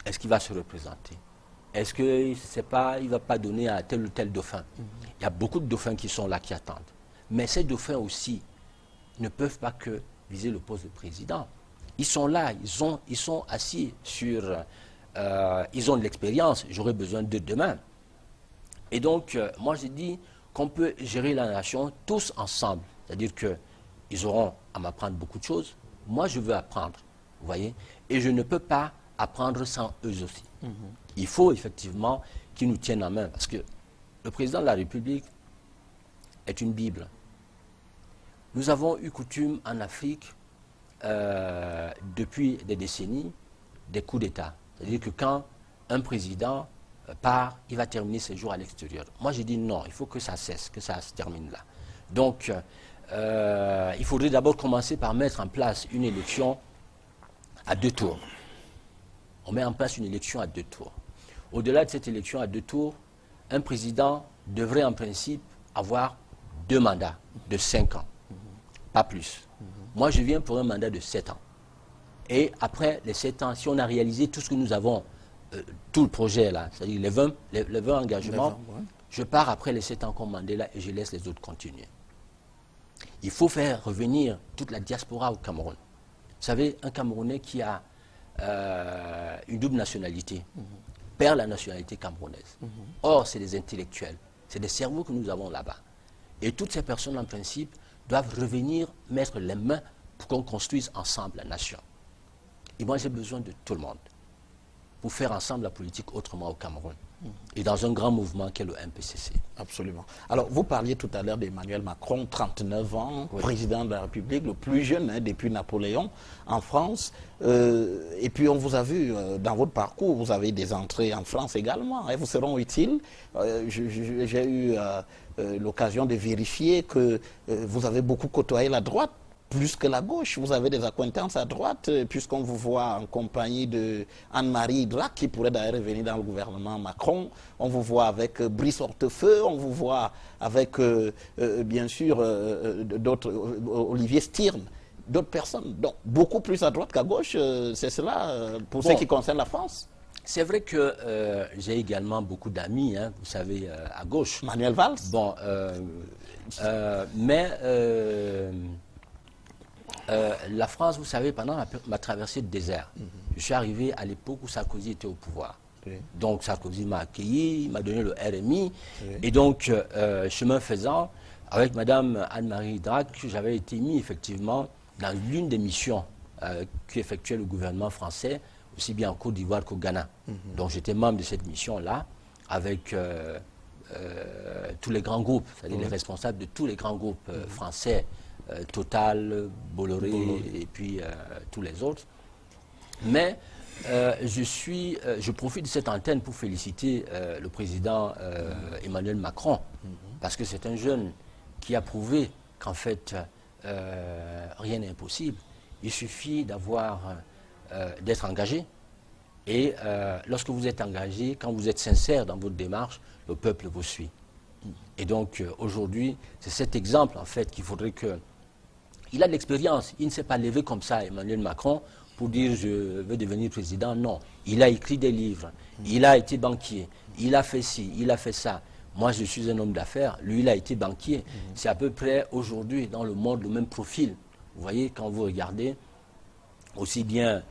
Est-ce qu'il va se représenter? Est-ce qu'il ne va pas donner à tel ou tel dauphin? Il y a beaucoup de dauphins qui sont là, qui attendent. Mais ces dauphins aussi ne peuvent pas que viser le poste de président. Ils sont là, ils sont assis sur... ils ont de l'expérience, j'aurai besoin d'eux demain. Et donc, moi j'ai dit qu'on peut gérer la nation tous ensemble. C'est-à-dire qu'ils auront à m'apprendre beaucoup de choses. Moi, je veux apprendre, vous voyez. Et je ne peux pas apprendre sans eux aussi. Il faut effectivement qu'ils nous tiennent en main, parce que le président de la République est une Bible. Nous avons eu coutume en Afrique, depuis des décennies, des coups d'État. C'est-à-dire que quand un président part, il va terminer ses jours à l'extérieur. Moi, j'ai dit non, il faut que ça cesse, que ça se termine là. Donc, il faudrait d'abord commencer par mettre en place une élection à 2 tours. On met en place une élection à 2 tours. Au-delà de cette élection à 2 tours, un président devrait en principe avoir 2 mandats de 5 ans, pas plus. Moi, je viens pour un mandat de 7 ans. Et après les 7 ans, si on a réalisé tout ce que nous avons, tout le projet là, c'est-à-dire les 20 engagements, je pars après les 7 ans commandés là et je laisse les autres continuer. Il faut faire revenir toute la diaspora au Cameroun. Vous savez, un Camerounais qui a une double nationalité perd la nationalité camerounaise. Or, c'est des intellectuels, c'est des cerveaux que nous avons là-bas. Et toutes ces personnes, en principe, doivent revenir mettre les mains pour qu'on construise ensemble la nation. Et moi, j'ai besoin de tout le monde pour faire ensemble la politique autrement au Cameroun. Et dans un grand mouvement qu'est le MPCC. Absolument. Alors, vous parliez tout à l'heure d'Emmanuel Macron, 39 ans, président de la République, le plus jeune depuis Napoléon en France. Et puis, on vous a vu dans votre parcours, vous avez des entrées en France également. Elles vous seront utiles. J'ai eu l'occasion de vérifier que vous avez beaucoup côtoyé la droite, plus que la gauche. Vous avez des acquaintances à droite, puisqu'on vous voit en compagnie de Anne-Marie Drac, qui pourrait d'ailleurs venir dans le gouvernement Macron. On vous voit avec Brice Hortefeux, on vous voit avec, bien sûr, d'autres, Olivier Stirn, d'autres personnes. Donc, beaucoup plus à droite qu'à gauche, c'est cela, pour ce qui concerne la France. C'est vrai que j'ai également beaucoup d'amis, hein, vous savez, à gauche. Manuel Valls. Bon, la France, vous savez, pendant ma traversée de désert, je suis arrivé à l'époque où Sarkozy était au pouvoir. Donc Sarkozy m'a accueilli, il m'a donné le RMI. Et donc, chemin faisant, avec Madame Anne-Marie Drac, j'avais été mis effectivement dans l'une des missions qu'effectuait le gouvernement français, aussi bien en Côte d'Ivoire qu'au Ghana. Donc j'étais membre de cette mission-là, avec tous les grands groupes, c'est-à-dire les responsables de tous les grands groupes français, Total, Bolloré et puis tous les autres. Mais je profite de cette antenne pour féliciter le président Emmanuel Macron, parce que c'est un jeune qui a prouvé qu'en fait, rien n'est impossible. Il suffit d'être engagé. Et lorsque vous êtes engagé, quand vous êtes sincère dans votre démarche, le peuple vous suit. Et donc aujourd'hui, c'est cet exemple en fait qu'il faudrait que... Il a de l'expérience, il ne s'est pas levé comme ça, Emmanuel Macron, pour dire je veux devenir président. Non, il a écrit des livres, il a été banquier, il a fait ci, il a fait ça. Moi, je suis un homme d'affaires, lui, il a été banquier. C'est à peu près aujourd'hui dans le monde le même profil. Vous voyez, quand vous regardez, aussi bien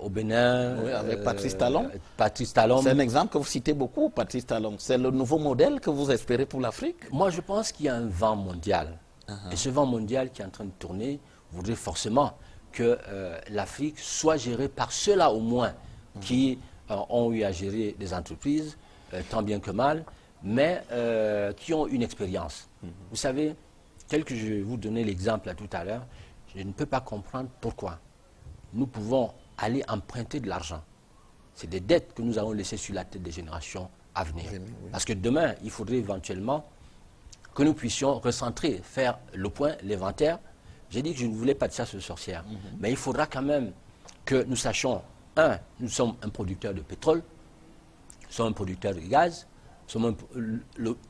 au Bénin... Oui, avec Patrice Talon. Patrice Talon. C'est un exemple que vous citez beaucoup, Patrice Talon. C'est le nouveau modèle que vous espérez pour l'Afrique? Moi, je pense qu'il y a un vent mondial. Et ce vent mondial qui est en train de tourner voudrait forcément que l'Afrique soit gérée par ceux-là au moins qui ont eu à gérer des entreprises, tant bien que mal, mais qui ont une expérience. Vous savez, tel que je vais vous donner l'exemple tout à l'heure, je ne peux pas comprendre pourquoi nous pouvons aller emprunter de l'argent. C'est des dettes que nous allons laisser sur la tête des générations à venir. Parce que demain, il faudrait éventuellement que nous puissions recentrer, faire le point, l'inventaire. J'ai dit que je ne voulais pas de ça, ce sorcière. Mais il faudra quand même que nous sachions, nous sommes un producteur de pétrole, nous sommes un producteur de gaz, nous sommes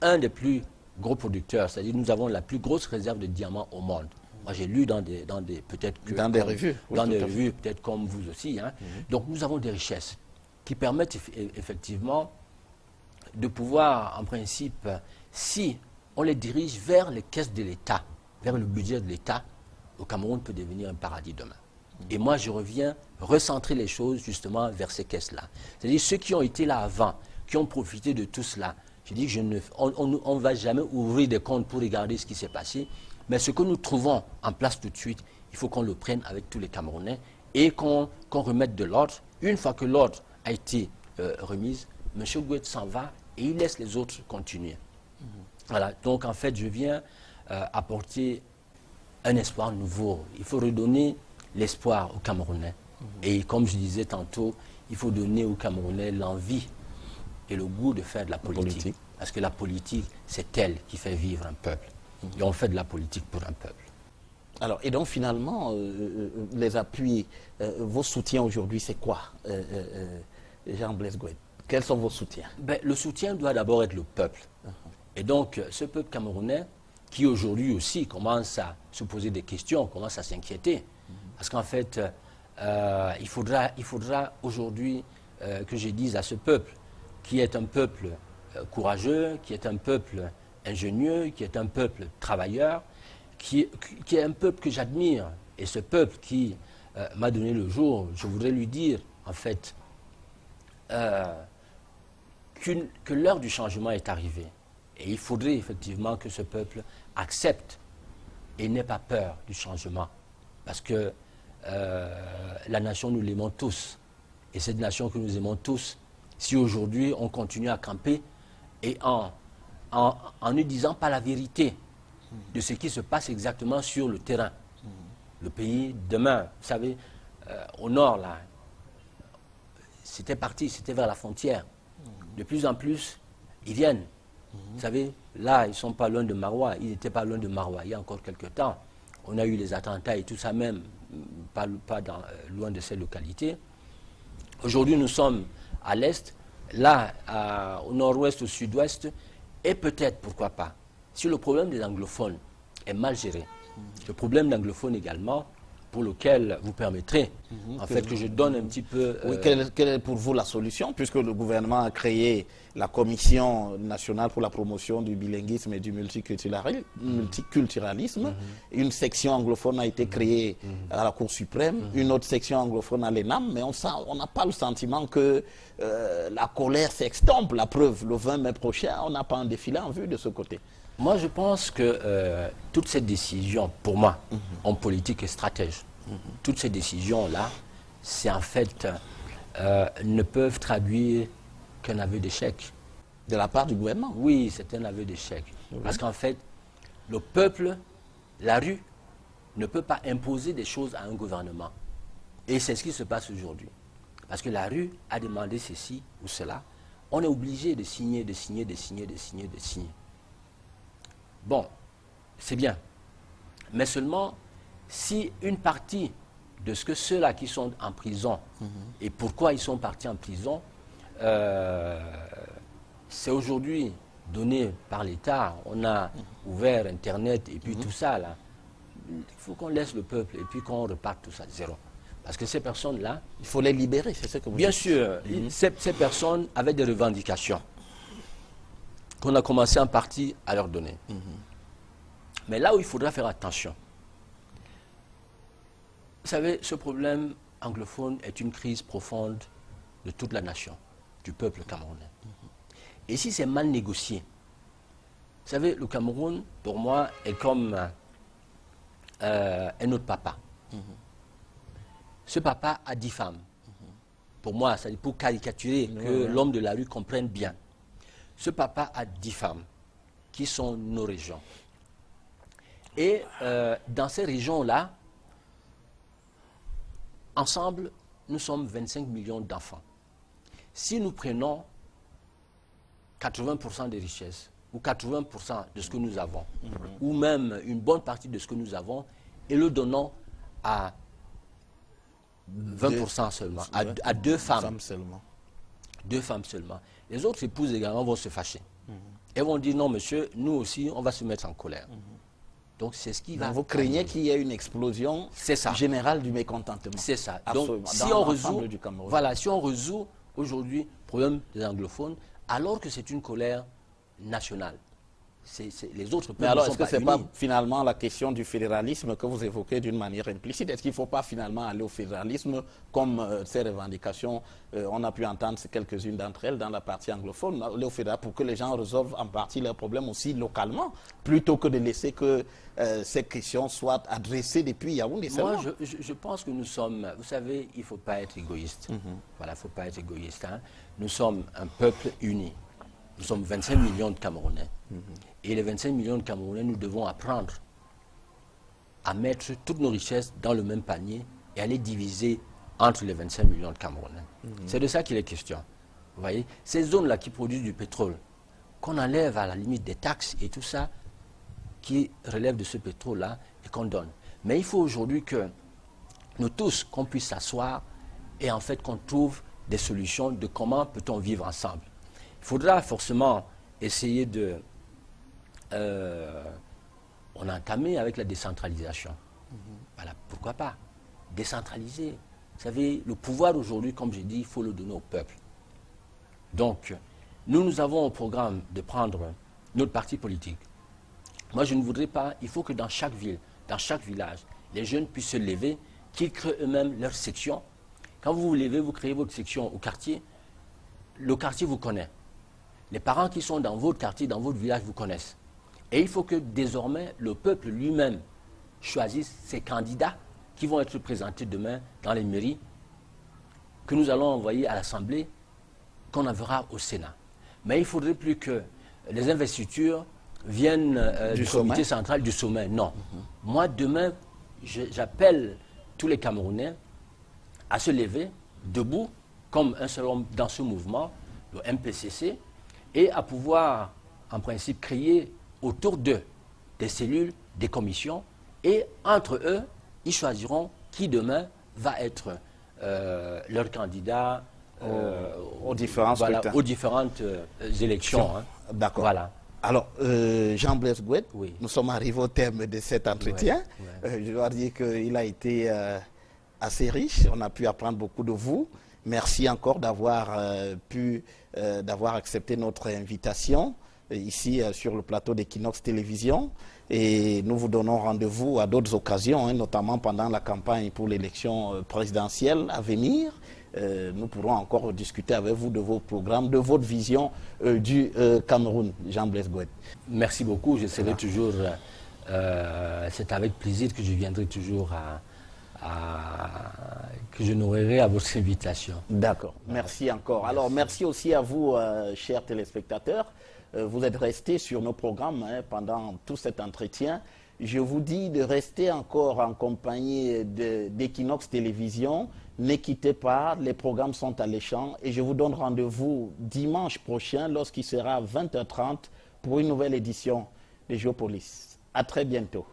un des plus gros producteurs, c'est-à-dire nous avons la plus grosse réserve de diamants au monde. Moi, j'ai lu dans des peut-être que... Dans des revues. Dans des revues, peut-être comme vous aussi. Hein. Donc, nous avons des richesses qui permettent effectivement de pouvoir, en principe, si on les dirige vers les caisses de l'État, vers le budget de l'État, le Cameroun peut devenir un paradis demain. Et moi, je reviens recentrer les choses justement vers ces caisses-là. C'est-à-dire ceux qui ont été là avant, qui ont profité de tout cela. Je dis que on ne va jamais ouvrir des comptes pour regarder ce qui s'est passé. Mais ce que nous trouvons en place tout de suite, il faut qu'on le prenne avec tous les Camerounais et qu'on remette de l'ordre. Une fois que l'ordre a été remis, M. Gouet s'en va et il laisse les autres continuer. Voilà, donc en fait, je viens apporter un espoir nouveau. Il faut redonner l'espoir aux Camerounais. Et comme je disais tantôt, il faut donner aux Camerounais l'envie et le goût de faire de la politique. Parce que la politique, c'est elle qui fait vivre un peuple. Et on fait de la politique pour un peuple. Alors, et donc finalement, les appuis, vos soutiens aujourd'hui, c'est quoi, Jean-Blaise Gouet? Quels sont vos soutiens? Ben, le soutien doit d'abord être le peuple. Et donc, ce peuple camerounais, qui aujourd'hui aussi commence à se poser des questions, commence à s'inquiéter. Parce qu'en fait, il faudra aujourd'hui que je dise à ce peuple, qui est un peuple courageux, qui est un peuple ingénieux, qui est un peuple travailleur, qui est un peuple que j'admire. Et ce peuple qui m'a donné le jour, je voudrais lui dire, en fait, que l'heure du changement est arrivée. Et il faudrait effectivement que ce peuple accepte et n'ait pas peur du changement. Parce que la nation, nous l'aimons tous. Et cette nation que nous aimons tous, si aujourd'hui on continue à camper et en ne disant pas la vérité de ce qui se passe exactement sur le terrain. Le pays, demain, vous savez, au nord, là, c'était parti, c'était vers la frontière. De plus en plus, ils viennent. Vous savez, là, ils ne sont pas loin de Maroua. Ils n'étaient pas loin de Maroua il y a encore quelques temps. On a eu les attentats et tout ça même, pas loin de ces localités. Aujourd'hui, nous sommes à l'est, là, au nord-ouest, au sud-ouest, et peut-être, pourquoi pas, si le problème des anglophones est mal géré, le problème d'anglophones également, pour lequel vous permettrez, en fait, que je donne un petit peu... Oui, quelle est pour vous la solution, puisque le gouvernement a créé la Commission nationale pour la promotion du bilinguisme et du multiculturalisme. Une section anglophone a été créée à la Cour suprême, une autre section anglophone à l'ENAM, mais on n'a pas le sentiment que la colère s'extompe. La preuve, le 20 mai prochain, on n'a pas un défilé en vue de ce côté. Moi, je pense que toutes ces décisions, pour moi, en politique et stratège, toutes ces décisions-là, c'est en fait, ne peuvent traduire qu'un aveu d'échec. De la part du gouvernement? Oui, c'est un aveu d'échec. Parce qu'en fait, le peuple, la rue, ne peut pas imposer des choses à un gouvernement. Et c'est ce qui se passe aujourd'hui. Parce que la rue a demandé ceci ou cela. On est obligé de signer, de signer, de signer, de signer, de signer. Bon, c'est bien. Mais seulement si une partie de ce que ceux-là qui sont en prison, et pourquoi ils sont partis en prison, c'est aujourd'hui donné par l'État. On a ouvert Internet et puis tout ça, là. Il faut qu'on laisse le peuple et puis qu'on reparte tout ça de zéro. Parce que ces personnes-là... Il faut les libérer, c'est ce que vous dites. Bien sûr, ces personnes avaient des revendications qu'on a commencé en partie à leur donner. Mais là où il faudra faire attention, vous savez, ce problème anglophone est une crise profonde de toute la nation, du peuple camerounais. Et si c'est mal négocié, vous savez, le Cameroun, pour moi, est comme un autre papa. Ce papa a 10 femmes. Pour moi, c'est pour caricaturer, que l'homme de la rue comprenne bien. Ce papa a 10 femmes, qui sont nos régions. Et dans ces régions-là, ensemble, nous sommes 25 millions d'enfants. Si nous prenons 80% des richesses, ou 80% de ce que nous avons, ou même une bonne partie de ce que nous avons, et le donnons à 20% seulement, à 2 femmes. Deux femmes seulement. Les autres épouses également vont se fâcher. Elles vont dire, non monsieur, nous aussi, on va se mettre en colère. Donc c'est ce qui va... Vous craignez qu'il y ait une explosion générale du mécontentement. C'est ça. Donc si on résout, voilà, si on résout aujourd'hui le problème des anglophones, alors que c'est une colère nationale, les autres peuples Mais alors, ne sont est-ce que pas ce n'est pas unis. finalement la question du fédéralisme que vous évoquez d'une manière implicite? Est-ce qu'il ne faut pas finalement aller au fédéralisme comme ces revendications, on a pu entendre quelques-unes d'entre elles dans la partie anglophone, aller au fédéralisme pour que les gens résolvent en partie leurs problèmes aussi localement, plutôt que de laisser que ces questions soient adressées depuis Yaoundé seulement? Moi, je pense que nous sommes, vous savez, il ne faut pas être égoïste. Voilà, il ne faut pas être égoïste. Hein. Nous sommes un peuple uni. Nous sommes 25 millions de Camerounais. Et les 25 millions de Camerounais, nous devons apprendre à mettre toutes nos richesses dans le même panier et à les diviser entre les 25 millions de Camerounais. C'est de ça qu'il est question. Vous voyez, ces zones-là qui produisent du pétrole, qu'on enlève à la limite des taxes et tout ça, qui relève de ce pétrole-là et qu'on donne. Mais il faut aujourd'hui que nous tous, qu'on puisse s'asseoir et en fait qu'on trouve des solutions de comment peut-on vivre ensemble. Il faudra forcément essayer de... on a entamé avec la décentralisation. Voilà, pourquoi pas décentraliser. Vous savez, le pouvoir aujourd'hui, comme j'ai dit, il faut le donner au peuple. Donc, nous avons au programme de prendre notre parti politique. Moi, je ne voudrais pas, il faut que dans chaque ville, dans chaque village, les jeunes puissent se lever, qu'ils créent eux-mêmes leur section. Quand vous vous levez, vous créez votre section au quartier, le quartier vous connaît. Les parents qui sont dans votre quartier, dans votre village, vous connaissent. Et il faut que désormais, le peuple lui-même choisisse ses candidats qui vont être présentés demain dans les mairies, que nous allons envoyer à l'Assemblée, qu'on enverra au Sénat. Mais il ne faudrait plus que les investitures viennent du comité central du sommet. Non. Moi, demain, j'appelle tous les Camerounais à se lever debout, comme un seul homme dans ce mouvement, le MPCC, et à pouvoir, en principe, créer autour d'eux des cellules, des commissions, et entre eux, ils choisiront qui demain va être leur candidat aux différentes élections. Hein. D'accord. Voilà. Alors, Jean-Blaise Gouet, oui. Nous sommes arrivés au terme de cet entretien. Je dois dire qu'il a été assez riche. On a pu apprendre beaucoup de vous. Merci encore d'avoir d'avoir accepté notre invitation ici sur le plateau d'Equinox Télévision. Et nous vous donnons rendez-vous à d'autres occasions, hein, notamment pendant la campagne pour l'élection présidentielle à venir. Nous pourrons encore discuter avec vous de vos programmes, de votre vision du Cameroun, Jean-Blaise Gouet. Merci beaucoup. Je serai toujours... c'est avec plaisir que je viendrai toujours que je nourrirai à votre invitation. D'accord. Merci encore. Merci. Alors, merci aussi à vous, chers téléspectateurs. Vous êtes restés sur nos programmes hein, pendant tout cet entretien. Je vous dis de rester encore en compagnie d'Equinox Télévision. Ne quittez pas, les programmes sont alléchants et je vous donne rendez-vous dimanche prochain lorsqu'il sera 20h30 pour une nouvelle édition de Géopolis. À très bientôt.